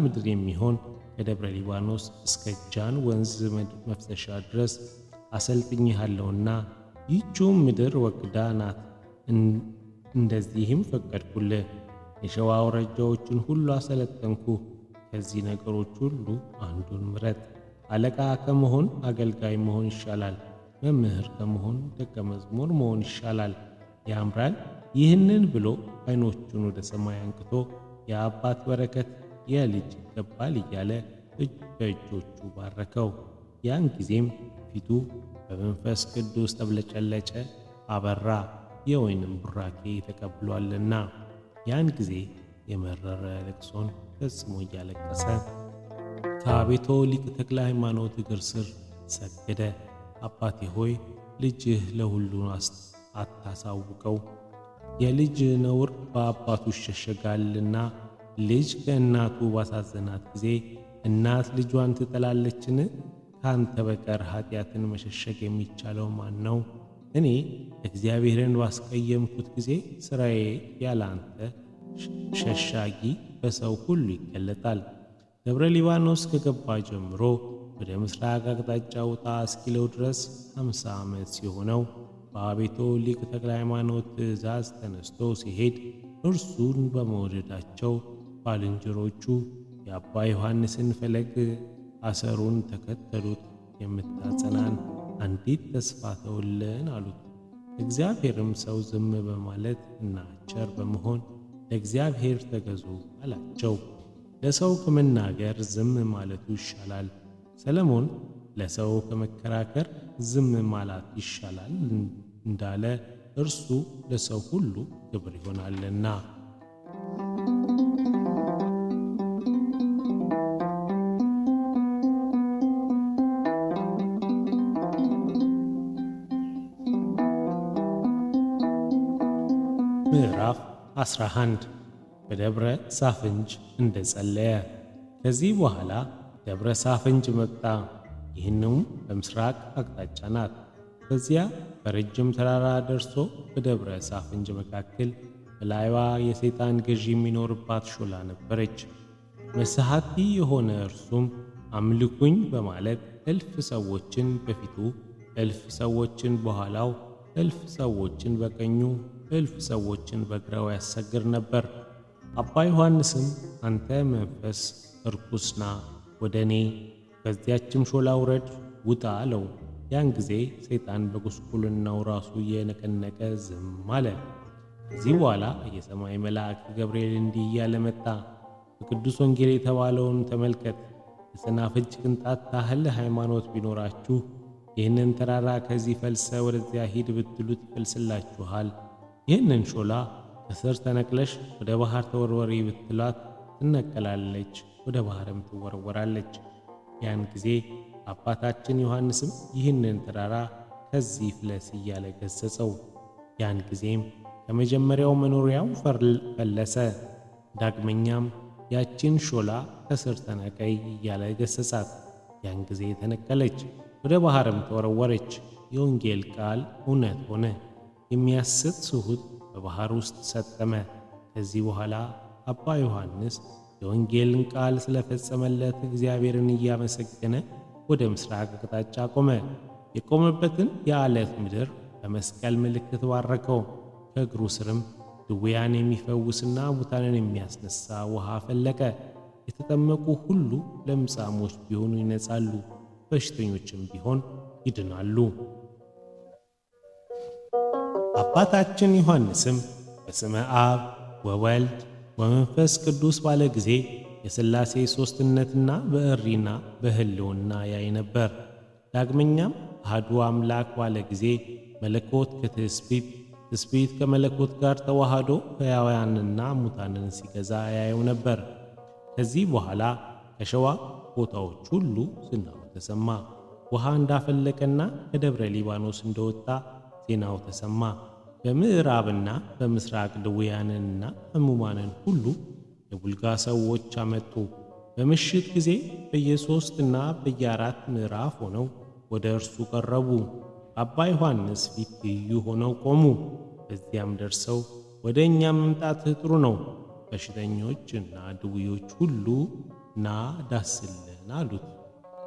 ምድር የሚሆን ከደብረ ሊባኖስ እስከ ጃን ወንዝ መፍሰሻ ድረስ አሰልጥኝሃለሁና ይህችውም ምድር ወግዳ ናት። እንደዚህም ፈቀድኩልህ። የሸዋ አውራጃዎችን ሁሉ አሰለጠንኩ። ከዚህ ነገሮች ሁሉ አንዱን ምረጥ። አለቃ ከመሆን አገልጋይ መሆን ይሻላል። መምህር ከመሆን ደቀ መዝሙር መሆን ይሻላል። ያምራል። ይህንን ብሎ ዓይኖቹን ወደ ሰማይ አንቅቶ የአባት በረከት የልጅ ይገባል እያለ በእጆቹ ባረከው። ያን ጊዜም ፊቱ በመንፈስ ቅዱስ ተብለጨለጨ፣ አበራ፣ የወይንም ቡራኬ ተቀብሏልና። ያን ጊዜ የመረረ ልቅሶን ፈጽሞ እያለቀሰ ከአቤቶ ሊቅ ተክለ ሃይማኖት እግር ስር ሰገደ። አባቴ ሆይ ልጅህ ለሁሉ አታሳውቀው፣ የልጅ ነውር በአባቱ ይሸሸጋልና። ልጅ ከእናቱ ባሳዘናት ጊዜ እናት ልጇን ትጠላለችን? ካንተ በቀር ኃጢአትን መሸሸግ የሚቻለው ማን ነው? እኔ እግዚአብሔርን ባስቀየምኩት ጊዜ ሥራዬ ያለ አንተ ሸሻጊ በሰው ሁሉ ይገለጣል። ደብረ ሊባኖስ ከገባ ጀምሮ ወደ ምስራቅ አቅጣጫ ውጣ እስኪለው ድረስ 50 ዓመት ሲሆነው በአቤቶ ሊቅ ተክለ ሃይማኖት ትእዛዝ ተነስቶ ሲሄድ እርሱን በመውደዳቸው ባልንጀሮቹ የአባ ዮሐንስን ፈለግ አሰሩን ተከተሉት። የምታጸናን አንዲት ተስፋ ተውልን አሉት። እግዚአብሔርም ሰው ዝም በማለት እና ቸር በመሆን ለእግዚአብሔር ተገዙ አላቸው። ለሰው ከመናገር ዝም ማለቱ ይሻላል። ሰለሞን ለሰው ከመከራከር ዝም ማለት ይሻላል እንዳለ እርሱ ለሰው ሁሉ ክብር ይሆናልና። 11 በደብረ ሳፍንጅ እንደጸለየ። ከዚህ በኋላ ደብረ ሳፍንጅ መጣ። ይህንም በምስራቅ አቅጣጫ ናት። ከዚያ በረጅም ተራራ ደርሶ በደብረ ሳፍንጅ መካከል በላይዋ የሰይጣን ገዢ የሚኖርባት ሾላ ነበረች። መሳሐቲ የሆነ እርሱም አምልኩኝ በማለት እልፍ ሰዎችን በፊቱ፣ እልፍ ሰዎችን በኋላው፣ እልፍ ሰዎችን በቀኙ፣ እልፍ ሰዎችን በግራው ያሰግድ ነበር። አባ ዮሐንስም አንተ መንፈስ እርኩስ ና ወደ እኔ፣ በዚያችም ሾላ ውረድ ውጣ አለው። ያን ጊዜ ሰይጣን በጉስቁልናው ራሱ እየነቀነቀ ዝም አለ። ከዚህ በኋላ የሰማይ መልአክ ገብርኤል እንዲህ እያለ መጣ። በቅዱስ ወንጌል የተባለውን ተመልከት። የሰናፍጭ ቅንጣት ታህል ሃይማኖት ቢኖራችሁ ይህንን ተራራ ከዚህ ፈልሰ ወደዚያ ሂድ ብትሉት ይፈልስላችኋል። ይህንን ሾላ ከስር ተነቅለሽ ወደ ባህር ተወርወሪ ብትሏት ትነቀላለች፣ ወደ ባህርም ትወረወራለች። ያን ጊዜ አባታችን ዮሐንስም ይህንን ተራራ ከዚህ ፍለስ እያለ ገሰጸው። ያን ጊዜም ከመጀመሪያው መኖሪያው ፈለሰ። ዳግመኛም ያችን ሾላ ከስር ተነቀይ እያለ ገሰጻት። ያን ጊዜ ተነቀለች፣ ወደ ባህርም ተወረወረች። የወንጌል ቃል እውነት ሆነ። የሚያስት ስሁት በባህር ውስጥ ሰጠመ። ከዚህ በኋላ አባ ዮሐንስ የወንጌልን ቃል ስለፈጸመለት እግዚአብሔርን እያመሰገነ ወደ ምስራቅ አቅጣጫ ቆመ። የቆመበትን የዓለት ምድር በመስቀል ምልክት ባረከው። ከእግሩ ስርም ድውያን የሚፈውስና ሙታንን የሚያስነሳ ውሃ ፈለቀ። የተጠመቁ ሁሉ ለምጻሞች ቢሆኑ ይነጻሉ፣ በሽተኞችም ቢሆን ይድናሉ። አባታችን ዮሐንስም በስመ አብ ወወልድ ወመንፈስ ቅዱስ ባለ ጊዜ የሥላሴ ሦስትነትና በእሪና በሕልውና ያይ ነበር። ዳግመኛም አሐዱ አምላክ ባለ ጊዜ መለኮት ከትስብእት፣ ትስብእት ከመለኮት ጋር ተዋህዶ ሕያዋንና ሙታንን ሲገዛ ያየው ነበር። ከዚህ በኋላ ከሸዋ ቦታዎች ሁሉ ዝናው ተሰማ። ውሃ እንዳፈለቀና ከደብረ ሊባኖስ እንደወጣ ዜናው ተሰማ። በምዕራብና በምስራቅ ድውያንንና ሕሙማንን ሁሉ የቡልጋ ሰዎች አመጡ። በምሽት ጊዜ በየ3 በየ4 ምዕራፍ ሆነው ወደ እርሱ ቀረቡ። አባ ዮሐንስ ፊት ትይዩ ሆነው ቆሙ። በዚያም ደርሰው ወደ እኛ መምጣትህ ጥሩ ነው፣ በሽተኞችና ድውዮች ሁሉ ና ዳስልን አሉት።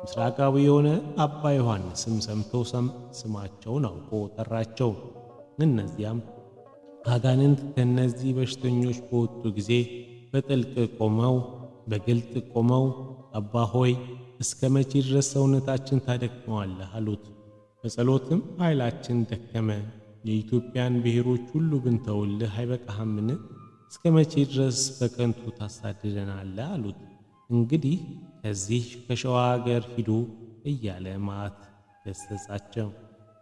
ምስራቃዊ የሆነ አባ ዮሐንስም ሰምቶ ስማቸውን አውቆ ጠራቸው። እነዚያም አጋንንት ከእነዚህ በሽተኞች በወጡ ጊዜ በግልጥ ቆመው አባ ሆይ እስከ መቼ ድረስ ሰውነታችን ታደክመዋለህ አሉት። በጸሎትም ኃይላችን ደከመ፣ የኢትዮጵያን ብሔሮች ሁሉ ብንተውልህ አይበቃህምን? እስከ መቼ ድረስ በከንቱ ታሳድደናለህ አሉት። እንግዲህ ከዚህ ከሸዋ አገር ሂዱ እያለ መዓት ገሠጻቸው።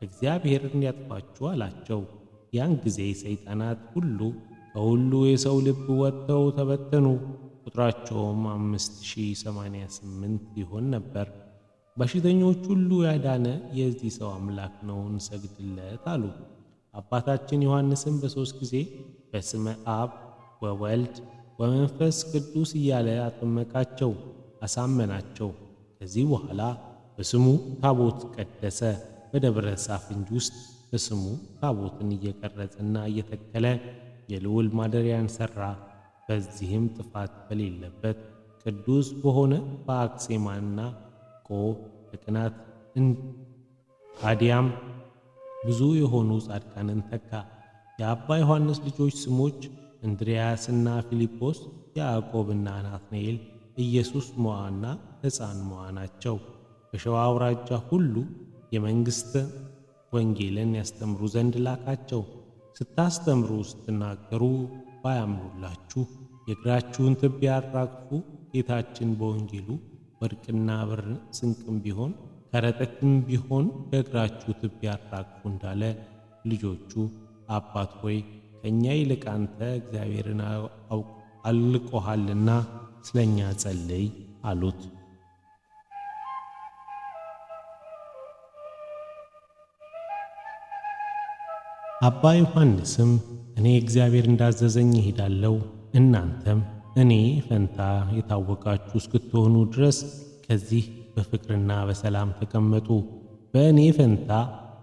እግዚአብሔርን ያጥፋችሁ አላቸው። ያን ጊዜ ሰይጣናት ሁሉ ከሁሉ የሰው ልብ ወጥተው ተበተኑ። ቁጥራቸውም 5088 ይሆን ነበር። በሽተኞች ሁሉ ያዳነ የዚህ ሰው አምላክ ነው፣ እንሰግድለት አሉ። አባታችን ዮሐንስም በ3 ጊዜ በስመ አብ ወወልድ ወመንፈስ ቅዱስ እያለ አጠመቃቸው፣ አሳመናቸው። ከዚህ በኋላ በስሙ ታቦት ቀደሰ። በደብረ ሳፍንጅ ውስጥ በስሙ ታቦትን እየቀረጸና እየተከለ የልዑል ማደሪያን ሠራ። በዚህም ጥፋት በሌለበት ቅዱስ በሆነ በአክሴማና በቅናት አዲያም ብዙ የሆኑ ጻድቃንን ተካ። የአባ ዮሐንስ ልጆች ስሞች እንድርያስና ፊልጶስ፣ ያዕቆብና ናትናኤል፣ ኢየሱስ ሞዓና ሕፃን ሞዓ ናቸው። በሸዋ አውራጃ ሁሉ የመንግሥት ወንጌልን ያስተምሩ ዘንድ ላካቸው። ስታስተምሩ ስትናገሩ ባያምኑላችሁ የእግራችሁን ትቢያ አራግፉ። ጌታችን በወንጌሉ ወርቅና ብር ስንቅም ቢሆን ከረጢትም ቢሆን ከእግራችሁ ትቢያ አራግፉ እንዳለ ልጆቹ አባት ሆይ ከእኛ ይልቅ አንተ እግዚአብሔርን አልቆሃልና ስለኛ ጸልይ አሉት። አባ ዮሐንስም እኔ እግዚአብሔር እንዳዘዘኝ እሄዳለሁ። እናንተም እኔ ፈንታ የታወቃችሁ እስክትሆኑ ድረስ ከዚህ በፍቅርና በሰላም ተቀመጡ። በእኔ ፈንታ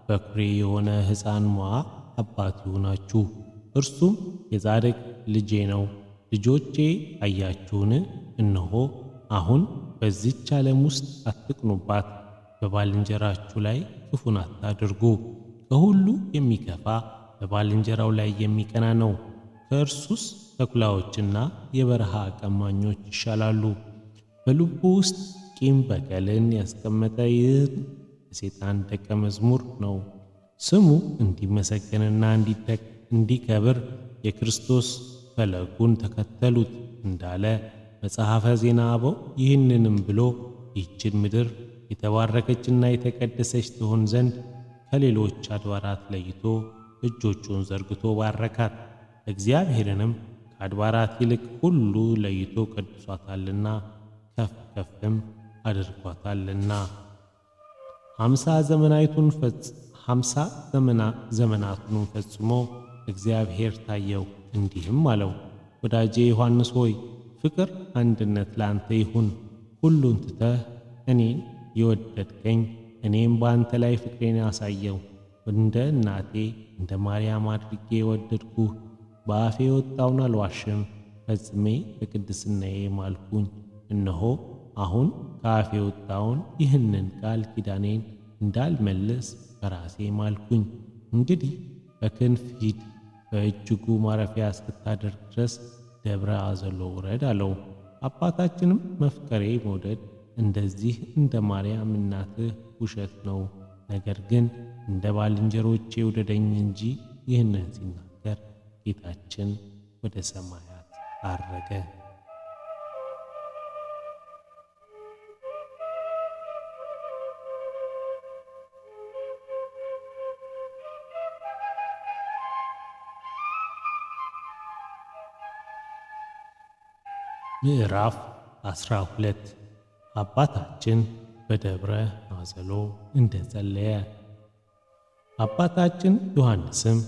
በኵሬ የሆነ ሕፃን ሞዓ አባት ይሁናችሁ። እርሱም የጻድቅ ልጄ ነው። ልጆቼ አያችሁን? እነሆ አሁን በዚች ዓለም ውስጥ አትቅኑባት። በባልንጀራችሁ ላይ ክፉን አታድርጉ። ከሁሉ የሚከፋ በባልንጀራው ላይ የሚቀና ነው። ከእርሱስ ተኩላዎችና የበረሃ ቀማኞች ይሻላሉ። በልቡ ውስጥ ቂም በቀልን ያስቀመጠ ይህ የሰይጣን ደቀ መዝሙር ነው። ስሙ እንዲመሰገንና እንዲከብር የክርስቶስ ፈለጉን ተከተሉት እንዳለ መጽሐፈ ዜና አበው ይህንንም ብሎ ይህችን ምድር የተባረከችና የተቀደሰች ትሆን ዘንድ ከሌሎች አድባራት ለይቶ እጆቹን ዘርግቶ ባረካት። እግዚአብሔርንም ከአድባራት ይልቅ ሁሉ ለይቶ ቀድሷታልና ከፍ ከፍም አድርጓታልና። 50 ዘመናቱን ፈጽሞ እግዚአብሔር ታየው፣ እንዲህም አለው፦ ወዳጄ ዮሐንስ ሆይ ፍቅር አንድነት ላንተ ይሁን። ሁሉን ትተህ እኔን የወደድከኝ እኔም በአንተ ላይ ፍቅሬን ያሳየው። እንደ እናቴ እንደ ማርያም አድርጌ የወደድኩህ። በአፌ የወጣውን አልዋሽም፣ ፈጽሜ በቅድስናዬ ማልኩኝ። እነሆ አሁን ከአፌ የወጣውን ይህንን ቃል ኪዳኔን እንዳልመልስ በራሴ ማልኩኝ። እንግዲህ በክንፍ ሂድ፣ በእጅጉ ማረፊያ እስክታደርግ ድረስ ደብረ አዘሎ ውረድ አለው። አባታችንም መፍቀሬ መውደድ እንደዚህ እንደ ማርያም እናትህ ውሸት ነው፣ ነገር ግን እንደ ባልንጀሮቼ ውደደኝ እንጂ። ይህንን ሲናገር ጌታችን ወደ ሰማያት አረገ። ምዕራፍ 12 አባታችን በደብረ አዘሎ እንደጸለየ። አባታችን ዮሐንስም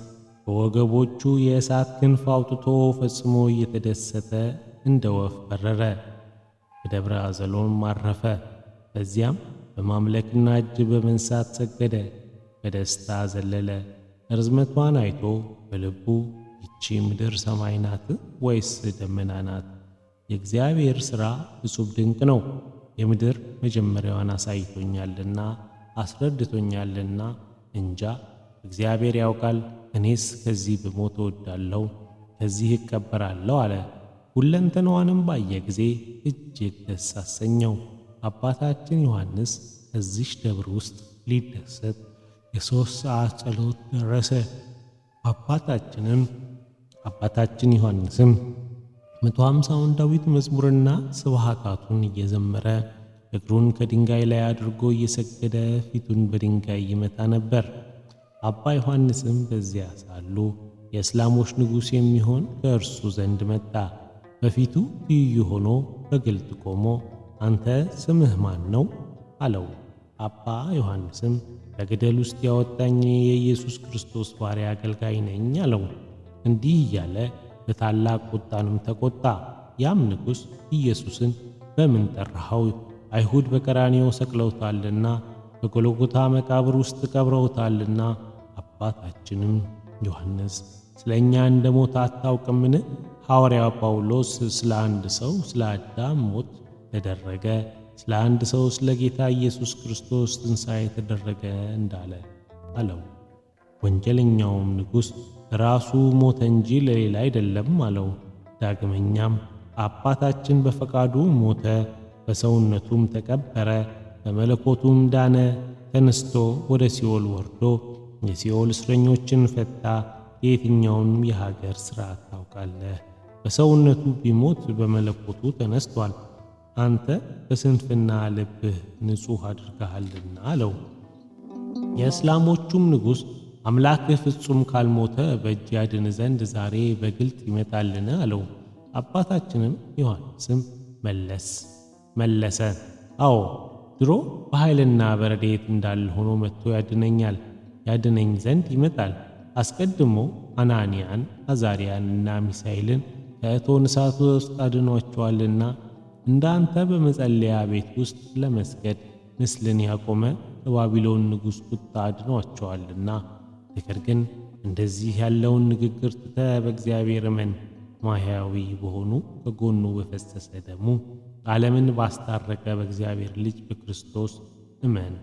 በወገቦቹ የእሳት ክንፍ አውጥቶ ፈጽሞ እየተደሰተ እንደ ወፍ በረረ። በደብረ አዘሎም አረፈ። በዚያም በማምለክና እጅ በመንሳት ሰገደ፣ በደስታ ዘለለ። ርዝመቷን አይቶ በልቡ ይቺ ምድር ሰማይ ናት ወይስ ደመና ናት? የእግዚአብሔር ሥራ እጹብ ድንቅ ነው። የምድር መጀመሪያዋን አሳይቶኛልና አስረድቶኛልና እንጃ፣ እግዚአብሔር ያውቃል። እኔስ ከዚህ ብሞት እወዳለሁ፣ ከዚህ እቀበራለሁ አለ። ሁለንተናዋንም ባየ ጊዜ እጅግ ደስ አሰኘው። አባታችን ዮሐንስ እዚሽ ደብር ውስጥ ሊደሰት የ3 ሰዓት ጸሎት ደረሰ። አባታችን ዮሐንስም 150ውን ዳዊት መዝሙርና ስብሐታቱን እየዘመረ እግሩን ከድንጋይ ላይ አድርጎ እየሰገደ ፊቱን በድንጋይ ይመታ ነበር። አባ ዮሐንስም በዚያ ሳሉ የእስላሞች ንጉሥ የሚሆን ከእርሱ ዘንድ መጣ። በፊቱ ትይዩ ሆኖ በግልጥ ቆሞ አንተ ስምህ ማን ነው? አለው። አባ ዮሐንስም ከገደል ውስጥ ያወጣኝ የኢየሱስ ክርስቶስ ባሪያ አገልጋይ ነኝ አለው። እንዲህ እያለ በታላቅ ቁጣንም ተቆጣ። ያም ንጉሥ ኢየሱስን በምን ጠራኸው? አይሁድ በቀራንዮ ሰቅለውታልና በጎልጎታ መቃብር ውስጥ ቀብረውታልና። አባታችንም ዮሐንስ ስለ እኛ እንደ ሞተ አታውቅምን? ሐዋርያው ጳውሎስ ስለ አንድ ሰው ስለ አዳም ሞት ተደረገ፣ ስለ አንድ ሰው ስለ ጌታ ኢየሱስ ክርስቶስ ትንሣኤ ተደረገ እንዳለ አለው። ወንጀለኛውም ንጉሥ ራሱ ሞተ እንጂ ለሌላ አይደለም አለው። ዳግመኛም አባታችን በፈቃዱ ሞተ፣ በሰውነቱም ተቀበረ፣ በመለኮቱም ዳነ፣ ተነስቶ ወደ ሲኦል ወርዶ የሲኦል እስረኞችን ፈታ። የየትኛውንም የሀገር ሥርዓት ታውቃለህ? በሰውነቱ ቢሞት በመለኮቱ ተነስቷል። አንተ በስንፍና ልብህ ንጹሕ አድርገሃልና አለው። የእስላሞቹም ንጉሥ አምላክህ ፍጹም ካልሞተ በእጅ ያድን ዘንድ ዛሬ በግልጥ ይመጣልን? አለው። አባታችንም ዮሐንስም መለሰ፣ አዎ ድሮ በኃይልና በረድኤት እንዳለ ሆኖ መጥቶ ያድነኝ ዘንድ ይመጣል። አስቀድሞ አናንያን፣ አዛርያንና ሚሳኤልን ከእቶን እሳት ውስጥ አድኗቸዋልና እንዳንተ በመጸለያ ቤት ውስጥ ለመስገድ ምስልን ያቆመ ከባቢሎን ንጉሥ ቁጣ አድኗቸዋልና። ነገር ግን እንደዚህ ያለውን ንግግር ትተህ በእግዚአብሔር እመን። ማያዊ በሆኑ ከጎኑ በፈሰሰ ደሙ ዓለምን ባስታረቀ በእግዚአብሔር ልጅ በክርስቶስ እመን።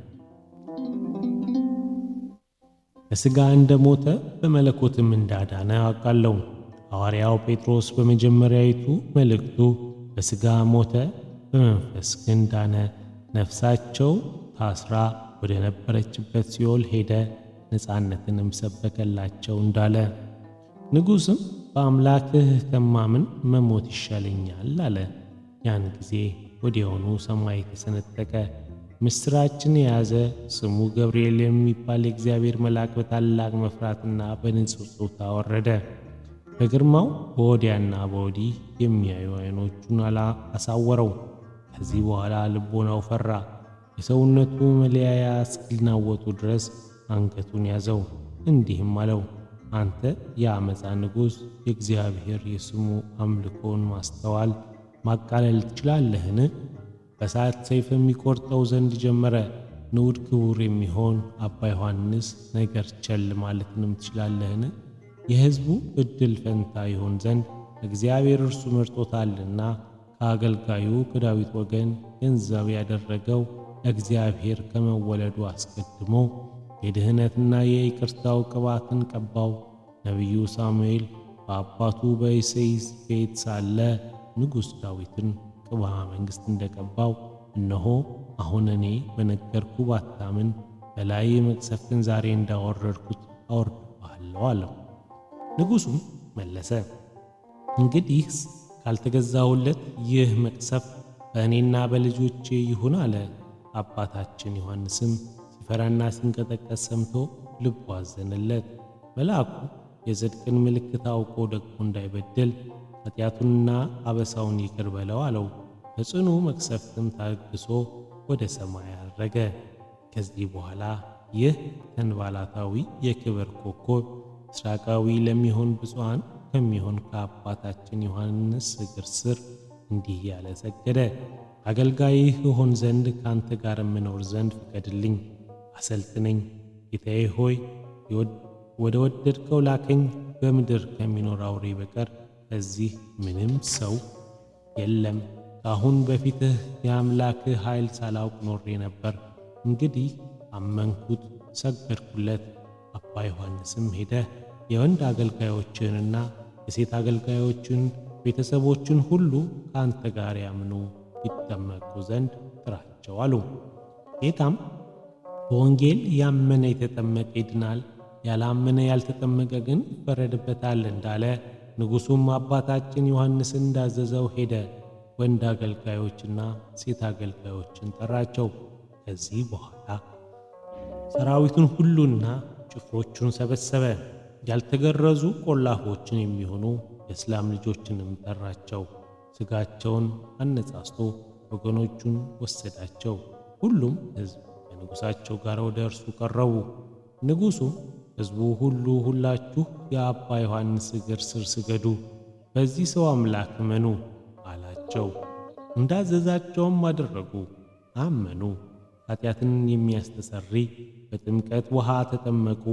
በሥጋ እንደሞተ በመለኮትም እንዳዳነ አውቃለሁ። ሐዋርያው ጴጥሮስ በመጀመሪያይቱ መልእክቱ በሥጋ ሞተ፣ በመንፈስ ግን ዳነ፣ ነፍሳቸው ታስራ ወደ ነበረችበት ሲኦል ሄደ፣ ነፃነትንም ሰበከላቸው እንዳለ፣ ንጉሥም በአምላክህ ከማምን መሞት ይሻለኛል አለ። ያን ጊዜ ወዲያውኑ ሰማይ ተሰነጠቀ። ምስራችን የያዘ ስሙ ገብርኤል የሚባል የእግዚአብሔር መልአክ በታላቅ መፍራትና በንጹሕ ጾታ ወረደ። በግርማው በወዲያና በወዲህ የሚያዩ ዓይኖቹን አሳወረው። ከዚህ በኋላ ልቦናው ፈራ። የሰውነቱ መለያያ እስኪናወጡ ድረስ አንገቱን ያዘው፣ እንዲህም አለው፣ አንተ የአመፃ ንጉሥ፣ የእግዚአብሔር የስሙ አምልኮን ማስተዋል ማቃለል ትችላለህን? በእሳት ሰይፍ የሚቆርጠው ዘንድ ጀመረ። ንዑድ ክቡር የሚሆን አባ ዮሐንስ ነገር ቸል ማለትንም ትችላለህን? የሕዝቡ ዕድል ፈንታ ይሆን ዘንድ እግዚአብሔር እርሱ መርጦታልና ከአገልጋዩ ከዳዊት ወገን ገንዘብ ያደረገው እግዚአብሔር ከመወለዱ አስቀድሞ የድኅነትና የይቅርታው ቅባትን ቀባው። ነቢዩ ሳሙኤል በአባቱ በእሴይ ቤት ሳለ ንጉሥ ዳዊትን ቅባ መንግሥት እንደቀባው እነሆ አሁን እኔ በነገርኩ ባታምን በላይ መቅሰፍትን ዛሬ እንዳወረድኩት አወርድብሃለሁ አለው። ንጉሡም መለሰ፣ እንግዲህስ ካልተገዛሁለት ይህ መቅሰፍት በእኔና በልጆቼ ይሁን አለ። አባታችን ዮሐንስም ሲፈራና ሲንቀጠቀጥ ሰምቶ ልቡ አዘነለት። መልአኩ የጽድቅን ምልክት አውቆ ደግሞ እንዳይበድል ኃጢአቱንና አበሳውን ይቅር በለው አለው። በጽኑ መቅሰፍትም ታግሶ ወደ ሰማይ አረገ። ከዚህ በኋላ ይህ ተንባላታዊ የክብር ኮከብ ምስራቃዊ ለሚሆን ብፁዓን ከሚሆን ከአባታችን ዮሐንስ እግር ስር እንዲህ ያለ ሰገደ። አገልጋይህ እሆን ዘንድ ከአንተ ጋር የምኖር ዘንድ ፍቀድልኝ፣ አሰልጥነኝ። ጌታዬ ሆይ ወደ ወደድከው ላከኝ። በምድር ከሚኖር አውሬ በቀር ከዚህ ምንም ሰው የለም። ከአሁን በፊትህ የአምላክህ ኃይል ሳላውቅ ኖሬ ነበር። እንግዲህ አመንኩት፣ ሰገድኩለት። አባ ዮሐንስም ሄደህ የወንድ አገልጋዮችንና የሴት አገልጋዮችን ቤተሰቦችን ሁሉ ከአንተ ጋር ያምኑ ይጠመቁ ዘንድ ጥራቸው አሉ። ጌታም በወንጌል ያመነ የተጠመቀ ይድናል፣ ያላመነ ያልተጠመቀ ግን ይፈረድበታል እንዳለ፣ ንጉሡም አባታችን ዮሐንስን እንዳዘዘው ሄደ። ወንድ አገልጋዮችና ሴት አገልጋዮችን ጠራቸው። ከዚህ በኋላ ሰራዊቱን ሁሉና ጭፍሮቹን ሰበሰበ። ያልተገረዙ ቆላፎችን የሚሆኑ የእስላም ልጆችንም ጠራቸው። ሥጋቸውን አነጻጽቶ ወገኖቹን ወሰዳቸው። ሁሉም ሕዝብ ከንጉሣቸው ጋር ወደ እርሱ ቀረቡ። ንጉሡም ሕዝቡ ሁሉ ሁላችሁ የአባ ዮሐንስ እግር ስር ስገዱ፣ በዚህ ሰው አምላክ እመኑ አላቸው። እንዳዘዛቸውም አደረጉ፣ አመኑ። ኃጢአትን የሚያስተሰሪ በጥምቀት ውሃ ተጠመቁ።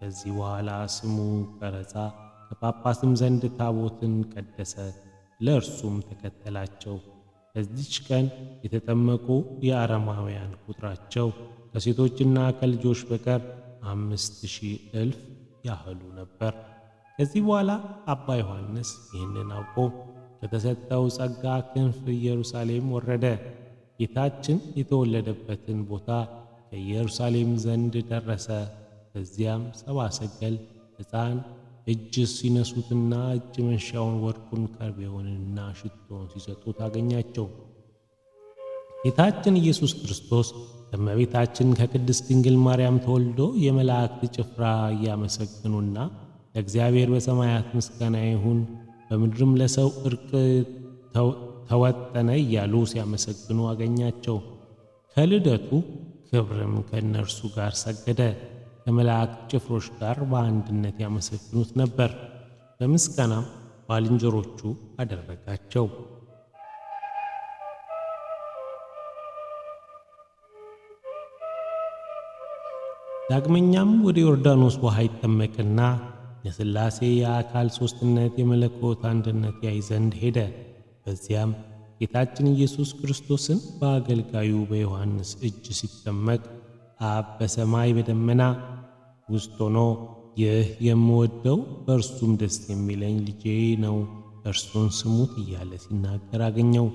ከዚህ በኋላ ስሙ ቀረጻ ከጳጳስም ዘንድ ታቦትን ቀደሰ፣ ለእርሱም ተከተላቸው። በዚች ቀን የተጠመቁ የአረማውያን ቁጥራቸው ከሴቶችና ከልጆች በቀር 5000 ያህሉ ነበር። ከዚህ በኋላ አባ ዮሐንስ ይህንን አውቆ ከተሰጠው ጸጋ ክንፍ ኢየሩሳሌም ወረደ። ጌታችን የተወለደበትን ቦታ ከኢየሩሳሌም ዘንድ ደረሰ። በዚያም ሰብአ ሰገል ሕፃን እጅ ሲነሱትና እጅ መንሻውን ወርቁን ከርቤውንና ሽቶውን ሲሰጡት አገኛቸው። ጌታችን ኢየሱስ ክርስቶስ ከእመቤታችን ከቅድስት ድንግል ማርያም ተወልዶ የመላእክት ጭፍራ እያመሰገኑና ለእግዚአብሔር በሰማያት ምስጋና ይሁን በምድርም ለሰው ዕርቅ ተወጠነ እያሉ ሲያመሰግኑ አገኛቸው። ከልደቱ ክብርም ከእነርሱ ጋር ሰገደ። ከመላእክት ጭፍሮች ጋር በአንድነት ያመሰግኑት ነበር። በምስጋናም ባልንጀሮቹ አደረጋቸው። ዳግመኛም ወደ ዮርዳኖስ ውሃ ይጠመቅና የሥላሴ የአካል ሦስትነት የመለኮት አንድነት ያይ ዘንድ ሄደ። በዚያም ጌታችን ኢየሱስ ክርስቶስን በአገልጋዩ በዮሐንስ እጅ ሲጠመቅ አብ በሰማይ በደመና ውስጥ ሆኖ ይህ የምወደው በእርሱም ደስ የሚለኝ ልጄ ነው፣ እርሱን ስሙት እያለ ሲናገር አገኘው።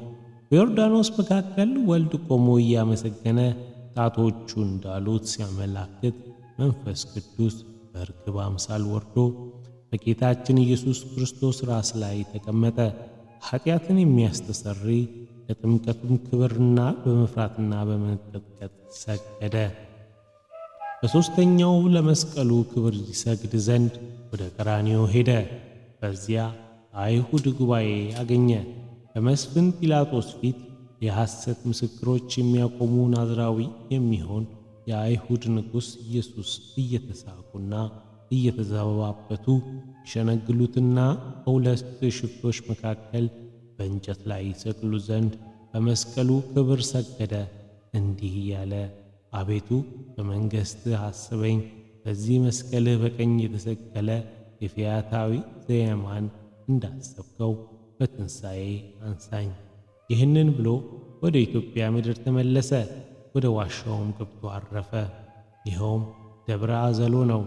በዮርዳኖስ መካከል ወልድ ቆሞ እያመሰገነ ጣቶቹ እንዳሉት ሲያመላክት መንፈስ ቅዱስ በርግብ አምሳል ወርዶ በጌታችን ኢየሱስ ክርስቶስ ራስ ላይ ተቀመጠ። ኃጢአትን የሚያስተሰርይ ለጥምቀቱም ክብርና በመፍራትና በመንቀጥቀጥ ሰገደ። በሦስተኛው ለመስቀሉ ክብር ይሰግድ ዘንድ ወደ ቀራንዮ ሄደ። በዚያ አይሁድ ጉባኤ አገኘ። በመስፍን ጲላጦስ ፊት የሐሰት ምስክሮች የሚያቆሙ ናዝራዊ የሚሆን የአይሁድ ንጉሥ ኢየሱስ እየተሳቁና እየተዘባበቱ ይሸነግሉትና በሁለት ሽፍቶች መካከል በእንጨት ላይ ይሰቅሉ ዘንድ በመስቀሉ ክብር ሰገደ። እንዲህ እያለ አቤቱ በመንግሥትህ አስበኝ፣ በዚህ መስቀልህ በቀኝ የተሰቀለ የፈያታዊ ዘየማን እንዳሰብከው በትንሣኤ አንሳኝ። ይህንን ብሎ ወደ ኢትዮጵያ ምድር ተመለሰ። ወደ ዋሻውም ገብቶ አረፈ። ይኸውም ደብረ አዘሎ ነው።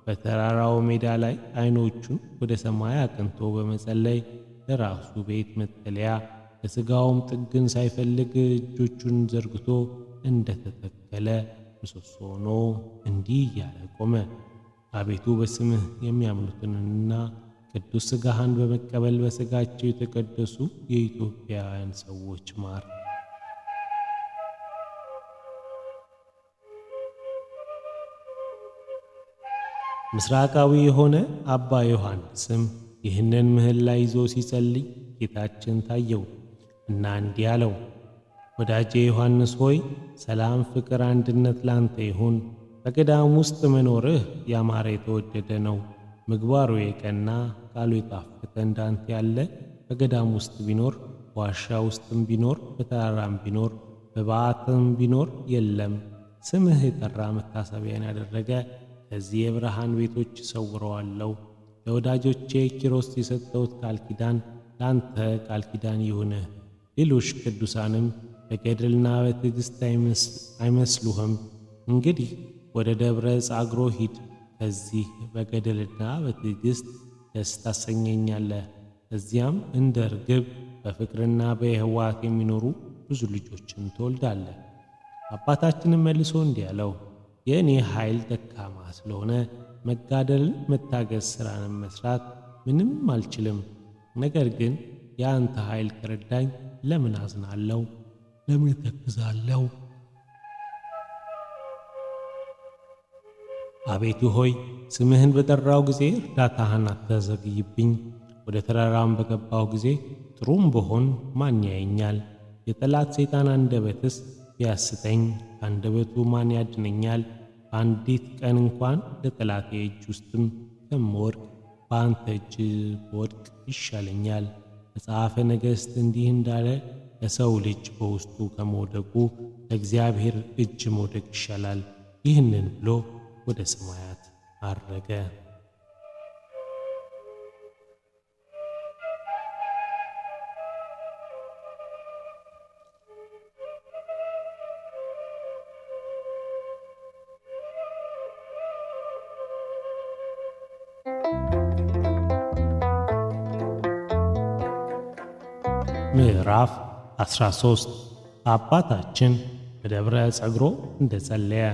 በተራራው ሜዳ ላይ ዓይኖቹን ወደ ሰማይ አቅንቶ በመጸለይ ለራሱ ቤት መጠለያ ለሥጋውም ጥግን ሳይፈልግ እጆቹን ዘርግቶ እንደተተከለ ምሰሶ ሆኖ እንዲህ እያለ ቆመ። አቤቱ በስምህ የሚያምኑትንና ቅዱስ ሥጋህን በመቀበል በሥጋቸው የተቀደሱ የኢትዮጵያውያን ሰዎች ማር። ምስራቃዊ የሆነ አባ ዮሐንስም ይህንን ምህላ ይዞ ሲጸልይ ጌታችን ታየው እና እንዲህ አለው፣ ወዳጄ ዮሐንስ ሆይ ሰላም፣ ፍቅር፣ አንድነት ላንተ ይሁን። በገዳም ውስጥ መኖርህ ያማረ የተወደደ ነው። ምግባሩ የቀና ቃሉ የጣፈጠ እንዳንተ ያለ በገዳም ውስጥ ቢኖር በዋሻ ውስጥም ቢኖር በተራራም ቢኖር በበዓትም ቢኖር የለም። ስምህ የጠራ መታሰቢያን ያደረገ ከዚህ የብርሃን ቤቶች ሰውረዋለሁ። ለወዳጆቼ ኪሮስ የሰጠሁት ቃል ኪዳን ለአንተ ቃል ኪዳን ይሁንህ። ሌሎች ቅዱሳንም በገድልና በትዕግሥት አይመስሉህም። እንግዲህ ወደ ደብረ ጻግሮ ሂድ። ከዚህ በገድልና በትዕግሥት ደስ ታሰኘኛለህ። እዚያም እንደ ርግብ በፍቅርና በየህዋት የሚኖሩ ብዙ ልጆችን ትወልዳለህ። አባታችንም መልሶ እንዲህ አለው፣ የእኔ ኃይል ደካማ ስለሆነ መጋደልን፣ መታገስ፣ ሥራንም መሥራት ምንም አልችልም። ነገር ግን የአንተ ኃይል ከረዳኝ ለምን አዝናለሁ? ለምን ተክዛለሁ? አቤቱ ሆይ ስምህን በጠራው ጊዜ እርዳታህን አታዘግይብኝ። ወደ ተራራም በገባው ጊዜ ጥሩም ብሆን ማን ያየኛል? የጠላት ሰይጣን አንደበትስ ቢያስተኝ ከአንደበቱ ማን ያድነኛል? በአንዲት ቀን እንኳን ለጠላቴ እጅ ውስጥም ከምወድቅ በአንተ እጅ ብወድቅ ይሻለኛል። መጽሐፈ ነገሥት እንዲህ እንዳለ ለሰው ልጅ በውስጡ ከመውደቁ ለእግዚአብሔር እጅ መውደቅ ይሻላል። ይህንን ብሎ ወደ ሰማያት አረገ። ምዕራፍ 13 አባታችን በደብረ ጸግሮ እንደጸለየ።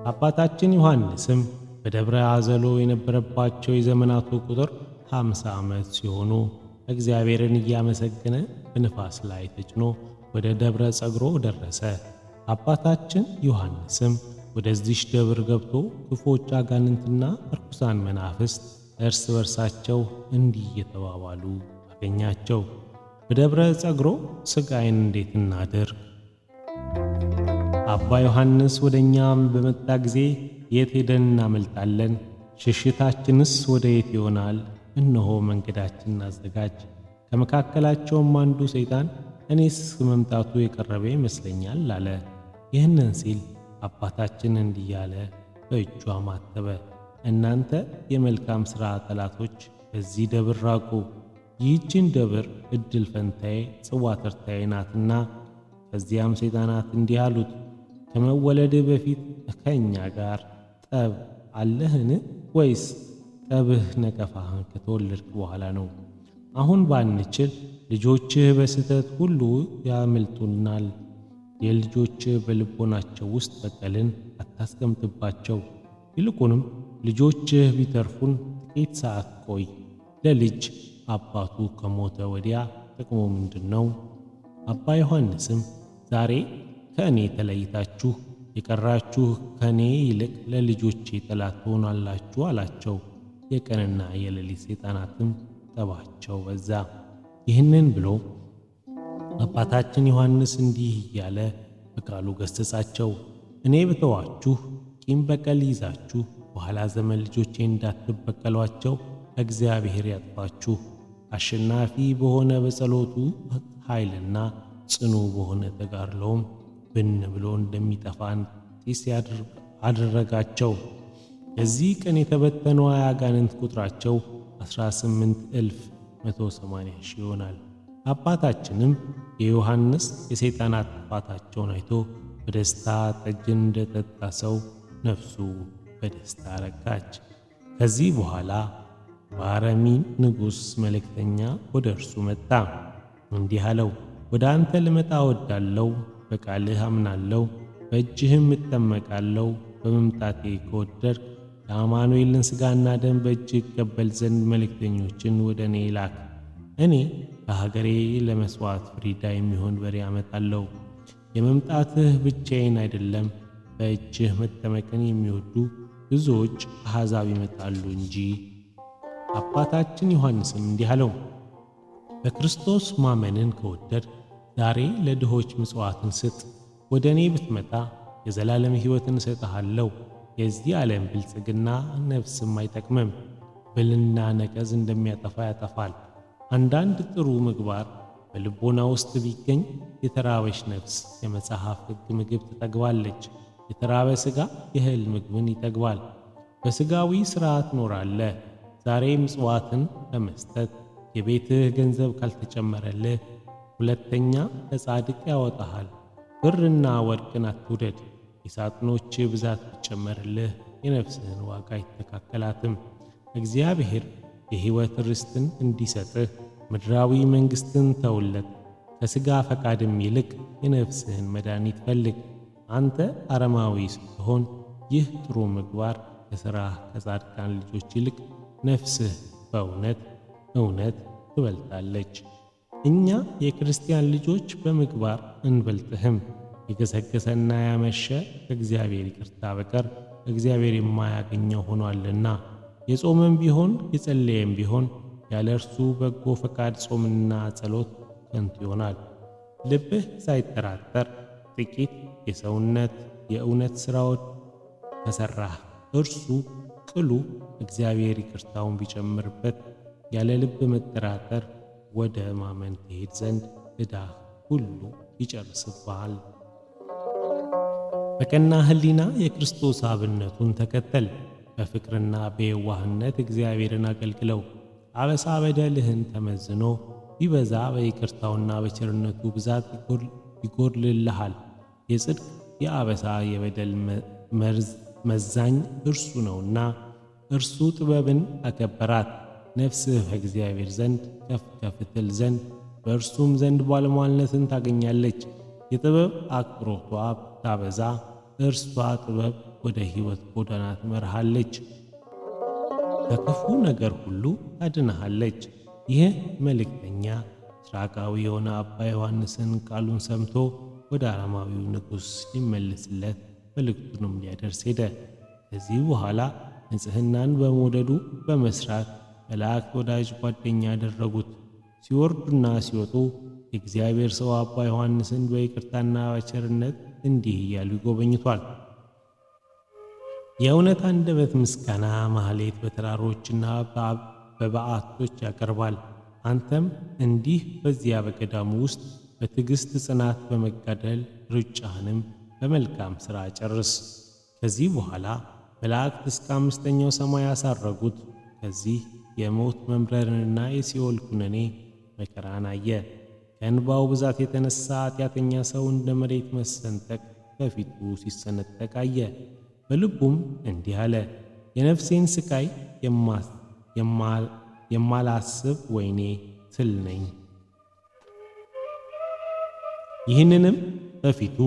አባታችን ዮሐንስም በደብረ አዘሎ የነበረባቸው የዘመናቱ ቁጥር 50 ዓመት ሲሆኑ እግዚአብሔርን እያመሰገነ በንፋስ ላይ ተጭኖ ወደ ደብረ ጸግሮ ደረሰ። አባታችን ዮሐንስም ወደዚች ደብር ገብቶ ክፉዎች አጋንንትና ርኩሳን መናፍስት እርስ በርሳቸው እንዲህ እየተባባሉ አገኛቸው። በደብረ ጸግሮ ሥጋዬን እንዴት እናድርግ? አባ ዮሐንስ ወደ እኛም በመጣ ጊዜ የት ሄደን እናመልጣለን? ሽሽታችንስ ወደ የት ይሆናል? እነሆ መንገዳችንን አዘጋጅ። ከመካከላቸውም አንዱ ሰይጣን እኔስ መምጣቱ የቀረበ ይመስለኛል አለ። ይህንን ሲል አባታችን እንዲህ ያለ በእጁ አማተበ። እናንተ የመልካም ሥራ ጠላቶች በዚህ ደብር ራቁ። ይህችን ደብር ዕድል ፈንታዬ ጽዋ ተርታዬ ናትና። ከዚያም ሰይጣናት እንዲህ አሉት፣ ከመወለድ በፊት ከእኛ ጋር ጠብ አለህን? ወይስ ጠብህ ነቀፋህን ከተወለድክ በኋላ ነው? አሁን ባንችል ልጆችህ በስህተት ሁሉ ያመልጡናል። የልጆችህ በልቦናቸው ውስጥ በቀልን አታስቀምጥባቸው። ይልቁንም ልጆችህ ቢተርፉን ጥቂት ሰዓት ቆይ። ለልጅ አባቱ ከሞተ ወዲያ ጥቅሙ ምንድን ነው? አባ ዮሐንስም ዛሬ ከእኔ ተለይታችሁ የቀራችሁ ከእኔ ይልቅ ለልጆቼ ጠላት ትሆናላችሁ አላቸው። የቀንና የሌሊት ሰይጣናትም ጠባቸው በዛ። ይህንን ብሎ አባታችን ዮሐንስ እንዲህ እያለ በቃሉ ገሠጻቸው። እኔ ብተዋችሁ ቂም በቀል ይዛችሁ በኋላ ዘመን ልጆቼ እንዳትበቀሏቸው እግዚአብሔር ያጥፋችሁ። አሸናፊ በሆነ በጸሎቱ ኃይልና ጽኑ በሆነ ተጋድሎም ብን ብሎ እንደሚጠፋን ጢስ አደረጋቸው። የዚህ ቀን የተበተኑ አጋንንት ቁጥራቸው 18,180,000 ይሆናል። አባታችንም የዮሐንስ የሰይጣናት ጥፋታቸውን አይቶ በደስታ ጠጅን እንደጠጣ ሰው ነፍሱ በደስታ ረካች። ከዚህ በኋላ በአረሚ ንጉሥ መልእክተኛ ወደ እርሱ መጣ፣ እንዲህ አለው፣ ወደ አንተ ልመጣ እወዳለሁ፣ በቃልህ አምናለሁ፣ በእጅህም እጠመቃለሁ። በመምጣቴ ከወደድክ የአማኑኤልን ሥጋና ደም በእጅህ እቀበል ዘንድ መልእክተኞችን ወደ እኔ ላክ። እኔ በሀገሬ ለመሥዋዕት ፍሪዳ የሚሆን በሬ አመጣለሁ። የመምጣትህ ብቻዬን አይደለም፣ በእጅህ መጠመቅን የሚወዱ ብዙዎች አሕዛብ ይመጣሉ እንጂ። አባታችን ዮሐንስም እንዲህ አለው፣ በክርስቶስ ማመንን ከወደድ ዛሬ ለድሆች ምጽዋትን ስጥ። ወደ እኔ ብትመጣ የዘላለም ሕይወትን እሰጥሃለሁ። የዚህ ዓለም ብልጽግና ነፍስም አይጠቅምም። ብልና ነቀዝ እንደሚያጠፋ ያጠፋል። አንዳንድ ጥሩ ምግባር በልቦና ውስጥ ቢገኝ የተራበች ነፍስ የመጽሐፍ ሕግ ምግብ ትጠግባለች። የተራበ ሥጋ የእህል ምግብን ይጠግባል። በሥጋዊ ሥርዓት ኖራለህ። ዛሬ ምጽዋትን በመስጠት የቤትህ ገንዘብ ካልተጨመረልህ ሁለተኛ ለጻድቅ ያወጣሃል። ብርና ወርቅን አትውደድ። የሳጥኖች ብዛት ቢጨመርልህ የነፍስህን ዋጋ አይተካከላትም። እግዚአብሔር የሕይወት ርስትን እንዲሰጥህ ምድራዊ መንግሥትን ተውለት። ከሥጋ ፈቃድም ይልቅ የነፍስህን መድኃኒት ፈልግ። አንተ አረማዊ ስትሆን ይህ ጥሩ ምግባር ከሥራህ ከጻድቃን ልጆች ይልቅ ነፍስህ በእውነት ትበልጣለች። እኛ የክርስቲያን ልጆች በምግባር እንበልጥህም። የገሰገሰና ያመሸ ከእግዚአብሔር ይቅርታ በቀር እግዚአብሔር የማያገኘው ሆኗልና። የጾመም ቢሆን የጸለየም ቢሆን ያለ እርሱ በጎ ፈቃድ ጾምና ጸሎት ከንቱ ይሆናል። ልብህ ሳይጠራጠር ጥቂት የእውነት ሥራዎች ከሠራህ እርሱ ቅሉ እግዚአብሔር ይቅርታውን ቢጨምርበት ያለ ልብ መጠራጠር ወደ ማመን ትሄድ ዘንድ ዕዳህ ሁሉ ይጨርስብሃል። በቀና ሕሊና የክርስቶስ አብነቱን ተከተል። በፍቅርና በየዋህነት እግዚአብሔርን አገልግለው። አበሳ በደልህን ተመዝኖ ቢበዛ በይቅርታውና በቸርነቱ ብዛት ይጎድልልሃል። የጽድቅ የአበሳ የበደል መዛኝ እርሱ ነውና እርሱ ጥበብን አከበራት። ነፍስህ በእግዚአብሔር ዘንድ ከፍ ከፍ ትል ዘንድ በእርሱም ዘንድ ባለሟልነትን ታገኛለች። የጥበብ አክብሮቷ ብታበዛ እርሷ ጥበብ ወደ ሕይወት ጎዳና ትመራሃለች፣ ከክፉ ነገር ሁሉ ታድንሃለች። ይህ መልእክተኛ ምስራቃዊ የሆነ አባ ዮሐንስን ቃሉን ሰምቶ ወደ አረማዊው ንጉሥ ሊመልስለት መልእክቱንም ሊያደርስ ሄደ። ከዚህ በኋላ ንጽሕናን በመውደዱ በመሥራት መላእክት ወዳጅ ጓደኛ ያደረጉት። ሲወርዱና ሲወጡ የእግዚአብሔር ሰው አባ ዮሐንስን በይቅርታና በቸርነት እንዲህ እያሉ ይጎበኙቷል። የእውነት አንደበት ምስጋና ማህሌት በተራሮችና በበዓቶች ያቀርባል። አንተም እንዲህ በዚያ በገዳሙ ውስጥ በትዕግሥት ጽናት በመጋደል ሩጫህንም በመልካም ሥራ ጨርስ። ከዚህ በኋላ መላእክት እስከ 5ኛው ሰማይ ያሳረጉት። ከዚህ የሞት መምረርንና የሲኦል ኩነኔ መከራን አየ። ከእንባው ብዛት የተነሳ ኃጢአተኛ ሰው እንደ መሬት መሰንጠቅ በፊቱ ሲሰነጠቅ አየ። በልቡም እንዲህ አለ፣ የነፍሴን ስቃይ የማላስብ ወይኔ ትል ነኝ። ይህንንም በፊቱ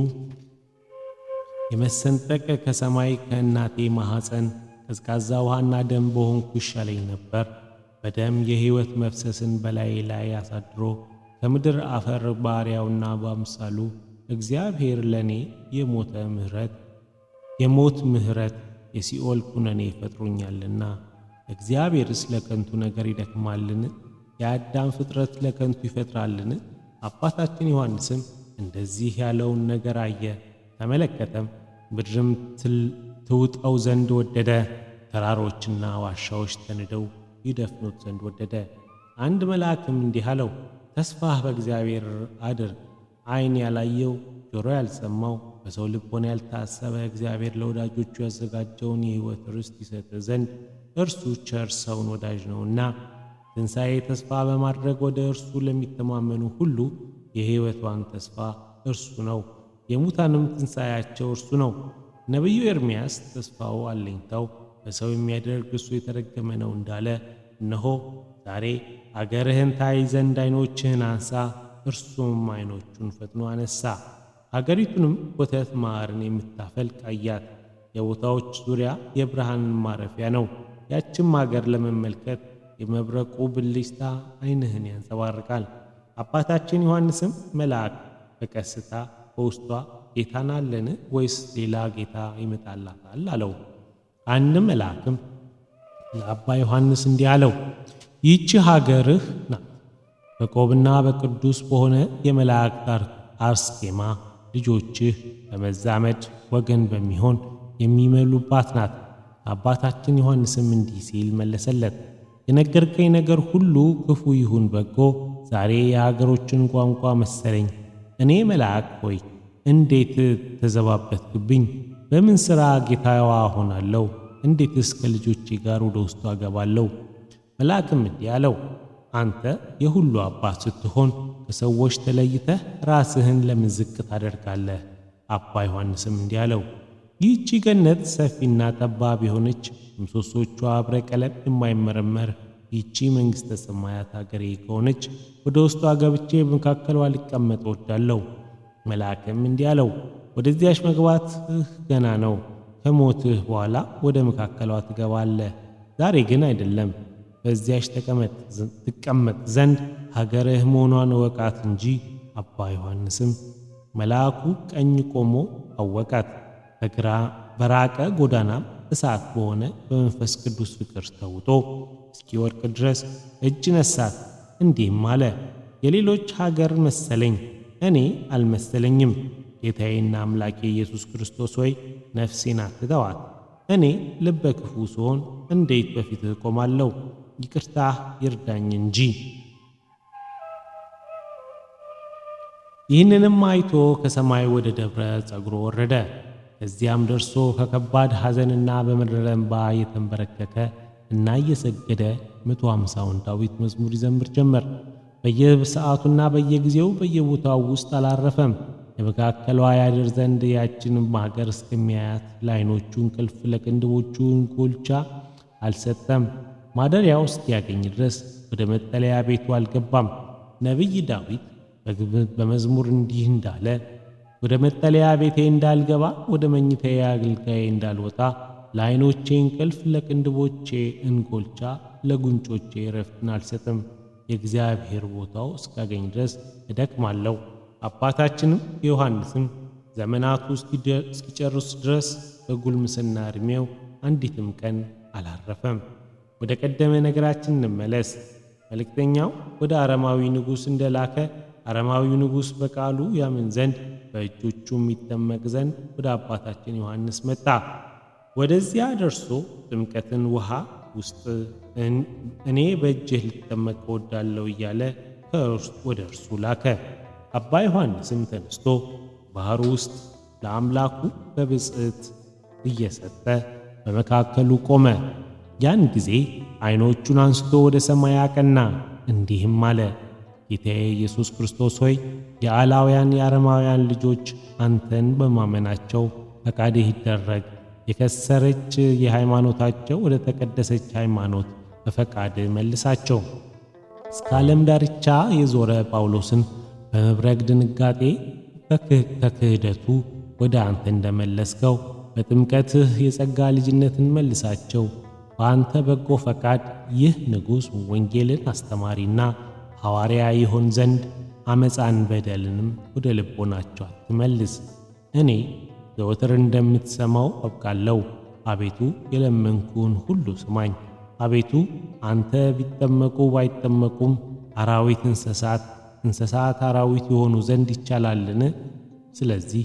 የመሰንጠቅ ከሰማይ ከእናቴ ማኅፀን ቀዝቃዛ ውሃና ደም በሆንኩ ይሻለኝ ነበር። በደም የሕይወት መፍሰስን በላይ ላይ አሳድሮ ከምድር አፈር ባሪያውና በአምሳሉ እግዚአብሔር ለእኔ የሞት ምሕረት የሲኦል ኩነኔ ፈጥሮኛልና። እግዚአብሔርስ ለከንቱ ነገር ይደክማልን? የአዳም ፍጥረት ለከንቱ ይፈጥራልን? አባታችን ዮሐንስም እንደዚህ ያለውን ነገር አየ፣ ተመለከተም። ምድርም ትውጠው ዘንድ ወደደ። ተራሮችና ዋሻዎች ተንደው ይደፍኑት ዘንድ ወደደ። አንድ መልአክም እንዲህ አለው፣ ተስፋህ በእግዚአብሔር አድርግ። ዓይን ያላየው ጆሮ ያልሰማው በሰው ልቦና ያልታሰበ እግዚአብሔር ለወዳጆቹ ያዘጋጀውን የሕይወት ርስት ይሰጥ ዘንድ እርሱ ቸር ሰውን ወዳጅ ነውና። ትንሣኤ ተስፋ በማድረግ ወደ እርሱ ለሚተማመኑ ሁሉ የሕይወቷን ተስፋ እርሱ ነው፣ የሙታንም ትንሣኤያቸው እርሱ ነው። ነቢዩ ኤርምያስ ተስፋው አለኝታው በሰው የሚያደርግ እርሱ የተረገመ ነው እንዳለ፣ እነሆ ዛሬ አገርህን ታይ ዘንድ ዓይኖችህን አንሳ። እርሱም ዓይኖቹን ፈጥኖ አነሳ። አገሪቱንም ወተት ማርን የምታፈልቅ አያት። የቦታዎች ዙሪያ የብርሃን ማረፊያ ነው። ያችም አገር ለመመልከት የመብረቁ ብልጭታ ዓይንህን ያንጸባርቃል። አባታችን ዮሐንስም መልአክ በቀስታ በውስጧ ጌታን አለን ወይስ ሌላ ጌታ ይመጣላታል አለው። አንድ መልአክም ለአባ ዮሐንስ እንዲህ አለው፣ ይህች ሀገርህ ናት። በቆብና በቅዱስ በሆነ የመላእክት አርስኬማ ልጆችህ በመዛመድ ወገን በሚሆን የሚመሉባት ናት። አባታችን ዮሐንስም እንዲህ ሲል መለሰለት፣ የነገርከኝ ነገር ሁሉ ክፉ ይሁን በጎ ዛሬ የሀገሮችን ቋንቋ መሰለኝ። እኔ መልአክ ሆይ እንዴት ተዘባበትክብኝ? በምን ሥራ ጌታዋ ሆናለሁ? እንዴትስ ከልጆቼ ጋር ወደ ውስጡ አገባለሁ? መልአክም እንዲህ አለው፣ አንተ የሁሉ አባት ስትሆን ከሰዎች ተለይተህ ራስህን ለምን ዝቅ ታደርጋለህ? አባ ዮሐንስም እንዲህ አለው፣ ይህቺ ገነት ሰፊና ጠባብ የሆነች ምሰሶቿ ኅብረ ቀለም የማይመረመር ይህቺ መንግሥተ ሰማያት አገሬ ከሆነች ወደ ውስጧ ገብቼ በመካከሏ ልቀመጥ እወዳለሁ። መልአክም እንዲህ አለው፣ ወደዚያች መግባትህ ገና ነው። ከሞትህ በኋላ ወደ መካከሏ ትገባለህ። ዛሬ ግን አይደለም። በዚያች ትቀመጥ ዘንድ ሀገርህ መሆኗን እወቃት እንጂ። አባ ዮሐንስም መልአኩ ቀኝ ቆሞ አወቃት። በራቀ ጎዳናም እሳት በሆነ በመንፈስ ቅዱስ ፍቅር ተውጦ እስኪወድቅ ድረስ እጅ ነሳት። እንዲህም አለ፣ የሌሎች ሀገር መሰለኝ፣ እኔ አልመሰለኝም። ጌታዬና አምላኬ ኢየሱስ ክርስቶስ ሆይ ነፍሴን አትተዋት። እኔ ልበ ክፉ ስሆን እንዴት በፊትህ እቆማለሁ? ይቅርታህ ይርዳኝ እንጂ። ይህንንም አይቶ ከሰማይ ወደ ደብረ ጸጉሮ ወረደ። ከዚያም ደርሶ ከከባድ ሐዘንና በመረረ እንባ እየተንበረከከ እና እየሰገደ 150ውን ዳዊት መዝሙር ይዘምር ጀመር። በየሰዓቱና በየጊዜው በየቦታው ውስጥ አላረፈም። የመካከሏ ያድር ዘንድ ያችንም ሀገር እስከሚያያት ለዓይኖቹ እንቅልፍ ለቅንድቦቹ እንጎልቻ አልሰጠም። ማደሪያው እስኪያገኝ ድረስ ወደ መጠለያ ቤቱ አልገባም። ነቢይ ዳዊት በመዝሙር እንዲህ እንዳለ፣ ወደ መጠለያ ቤቴ እንዳልገባ ወደ መኝታዬ አገልጋዬ እንዳልወጣ ለዓይኖቼ እንቅልፍ ለቅንድቦቼ እንጎልቻ ለጉንጮቼ ረፍትን አልሰጥም። የእግዚአብሔር ቦታው እስካገኝ ድረስ እደክማለሁ። አባታችንም ዮሐንስም ዘመናቱ እስኪጨርስ ድረስ በጉልምስና ዕድሜው አንዲትም ቀን አላረፈም። ወደ ቀደመ ነገራችን እንመለስ። መልእክተኛው ወደ አረማዊ ንጉሥ እንደላከ አረማዊው ንጉሥ በቃሉ ያምን ዘንድ በእጆቹም ይጠመቅ ዘንድ ወደ አባታችን ዮሐንስ መጣ። ወደዚያ ደርሶ ጥምቀትን ውሃ ውስጥ እኔ በእጅህ ልጠመቅ እወዳለሁ እያለ ወደ እርሱ ላከ። አባ ዮሐንስም ተነስቶ ባህሩ ውስጥ ለአምላኩ በብፅዕት እየሰጠ በመካከሉ ቆመ። ያን ጊዜ ዓይኖቹን አንስቶ ወደ ሰማይ አቀና፣ እንዲህም አለ፦ ጌታዬ ኢየሱስ ክርስቶስ ሆይ የአላውያን የአረማውያን ልጆች አንተን በማመናቸው ፈቃድህ ይደረግ። የከሰረች የሃይማኖታቸው ወደ ተቀደሰች ሃይማኖት በፈቃድህ መልሳቸው። እስከ ዓለም ዳርቻ የዞረ ጳውሎስን በመብረቅ ድንጋጤ ከክህደቱ ወደ አንተ እንደመለስከው በጥምቀትህ የጸጋ ልጅነትን መልሳቸው። በአንተ በጎ ፈቃድ ይህ ንጉሥ ወንጌልን አስተማሪና ሐዋርያ ይሆን ዘንድ አመፃን በደልንም ወደ ልቦናቸው አትመልስ። እኔ ዘወትር እንደምትሰማው አውቃለሁ። አቤቱ የለመንኩን ሁሉ ስማኝ። አቤቱ አንተ ቢጠመቁ ባይጠመቁም አራዊት እንስሳት አራዊት የሆኑ ዘንድ ይቻላልን? ስለዚህ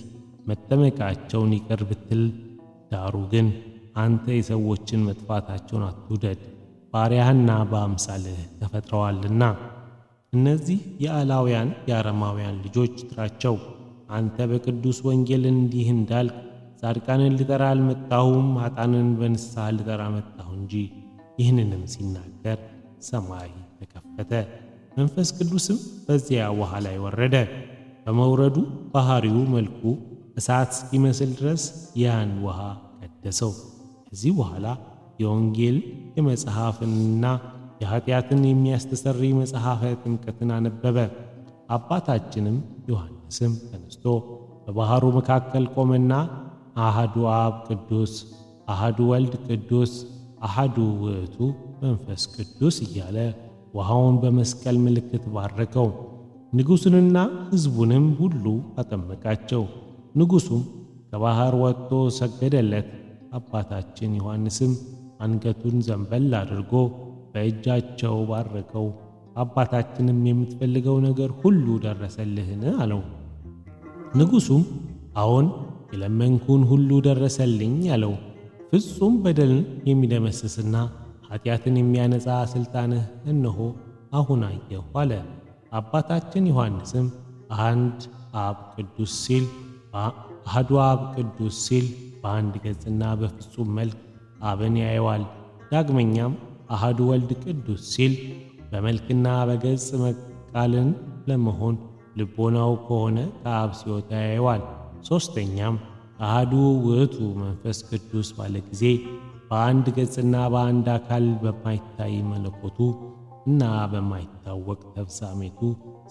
መጠመቃቸውን ይቅር ብትል፣ ዳሩ ግን አንተ የሰዎችን መጥፋታቸውን አትውደድ፣ ባሪያህና በአምሳልህ ተፈጥረዋልና። እነዚህ የአላውያን የአረማውያን ልጆች ጥራቸው። አንተ በቅዱስ ወንጌል እንዲህ እንዳልክ ጻድቃንን ልጠራ አልመጣሁም ኃጥአንን በንስሐ ልጠራ መጣሁ እንጂ። ይህንንም ሲናገር ሰማይ ተከፈተ፣ መንፈስ ቅዱስም በዚያ ውሃ ላይ ወረደ። በመውረዱ ባህሪው መልኩ እሳት እስኪመስል ድረስ ያን ውሃ ቀደሰው። ከዚህ በኋላ የወንጌል የመጽሐፍንና የኃጢአትን የሚያስተሰርይ መጽሐፈ ጥምቀትን አነበበ። አባታችንም ዮሐንስም ተነስቶ በባሕሩ መካከል ቆመና አሐዱ አብ ቅዱስ፣ አሐዱ ወልድ ቅዱስ፣ አሐዱ ውእቱ መንፈስ ቅዱስ እያለ ውሃውን በመስቀል ምልክት ባረከው። ንጉሡንና ሕዝቡንም ሁሉ አጠመቃቸው። ንጉሡም ከባሕር ወጥቶ ሰገደለት። አባታችን ዮሐንስም አንገቱን ዘንበል አድርጎ በእጃቸው ባረከው። አባታችንም የምትፈልገው ነገር ሁሉ ደረሰልህን? አለው። ንጉሡም አዎን፣ የለመንኩን ሁሉ ደረሰልኝ አለው። ፍጹም በደልን የሚደመስስና ኃጢአትን የሚያነጻ ሥልጣንህ እነሆ አሁን አየሁ አለ። አባታችን ዮሐንስም አሐዱ አብ ቅዱስ ሲል በአንድ ገጽና በፍጹም መልክ አብን ያየዋል። ዳግመኛም አሐዱ ወልድ ቅዱስ ሲል በመልክና በገጽ መቃልን ለመሆን ልቦናው ከሆነ ከአብ ሲወጣ ያየዋል። ሦስተኛም አሐዱ ውእቱ መንፈስ ቅዱስ ባለ ጊዜ በአንድ ገጽና በአንድ አካል በማይታይ መለኮቱ እና በማይታወቅ ተፍጻሜቱ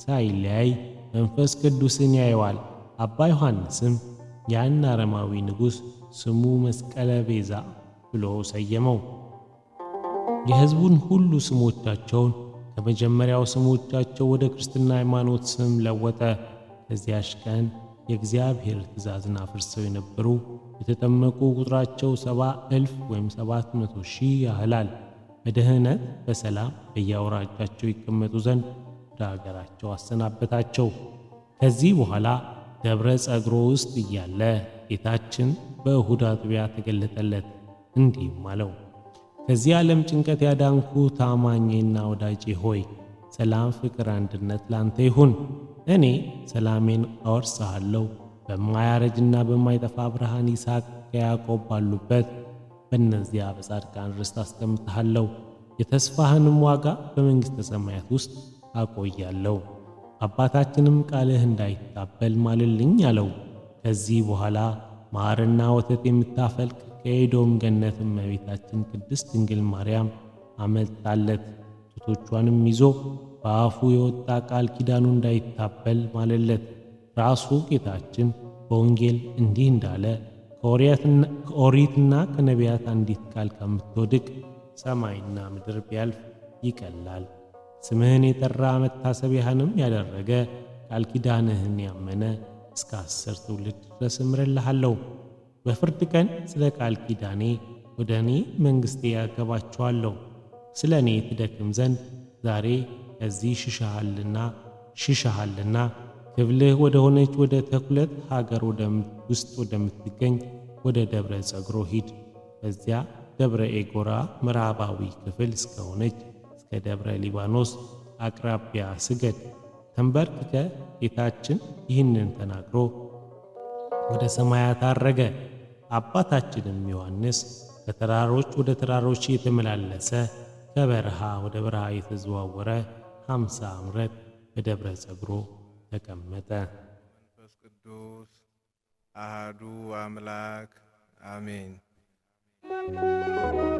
ሳይለያይ መንፈስ ቅዱስን ያየዋል። አባ ዮሐንስም ያን አረማዊ ንጉሥ ስሙ መስቀለ ቤዛ ብሎ ሰየመው። የሕዝቡን ሁሉ ስሞቻቸውን ከመጀመሪያው ስሞቻቸው ወደ ክርስትና ሃይማኖት ስም ለወጠ። ከዚያሽ ቀን የእግዚአብሔር ትእዛዝን አፍርሰው የነበሩ የተጠመቁ ቁጥራቸው 70,000 ወይም 700,000 ያህላል በደህነት በሰላም በየአውራጃቸው ይቀመጡ ዘንድ ወደ አገራቸው አሰናበታቸው። ከዚህ በኋላ ደብረ ጸግሮ ውስጥ እያለ ጌታችን በእሁድ አጥቢያ ተገለጠለት፣ እንዲህም አለው፦ ከዚህ ዓለም ጭንቀት ያዳንኩ ታማኜና ወዳጄ ሆይ ሰላም፣ ፍቅር፣ አንድነት ላንተ ይሁን። እኔ ሰላሜን አወርስሃለሁ። በማያረጅና በማይጠፋ ብርሃን ይስሐቅ ከያዕቆብ ባሉበት በእነዚያ በጻድቃን ርስት አስቀምጥሃለሁ። የተስፋህንም ዋጋ በመንግሥተ ሰማያት ውስጥ አቆያለሁ። አባታችንም ቃልህ እንዳይታበል ማልልኝ አለው። ከዚህ በኋላ ማርና ወተት የምታፈልቅ ከኤዶም ገነት እመቤታችን ቅድስት ድንግል ማርያም አመጣለት። ጡቶቿንም ይዞ በአፉ የወጣ ቃል ኪዳኑ እንዳይታበል ማለለት። ራሱ ጌታችን በወንጌል እንዲህ እንዳለ ከኦሪትና ከነቢያት አንዲት ቃል ከምትወድቅ ሰማይና ምድር ቢያልፍ ይቀላል። ስምህን የጠራ መታሰቢያህንም ያደረገ ቃል ኪዳንህን ያመነ እስከ 10 ትውልድ ድረስ እምርልሃለሁ። በፍርድ ቀን ስለ ቃል ኪዳኔ ወደ እኔ መንግሥቴ ያገባቸዋለሁ። ስለ እኔ ትደክም ዘንድ ዛሬ ከዚህ ሽሻሃልና ክብልህ ወደ ሆነች ወደ ተኩለት ሀገር ውስጥ ወደምትገኝ ወደ ደብረ ጸግሮ ሂድ። በዚያ ደብረ ኤጎራ ምዕራባዊ ክፍል እስከሆነች እስከ ደብረ ሊባኖስ አቅራቢያ ስገድ። ተንበርክከ ጌታችን ይህንን ተናግሮ ወደ ሰማያት አረገ። አባታችንም ዮሐንስ ከተራሮች ወደ ተራሮች የተመላለሰ ከበረሃ ወደ በረሃ የተዘዋወረ 50 ዓመት በደብረ ጸግሮ ተቀመጠ። መንፈስ ቅዱስ አሃዱ አምላክ አሜን።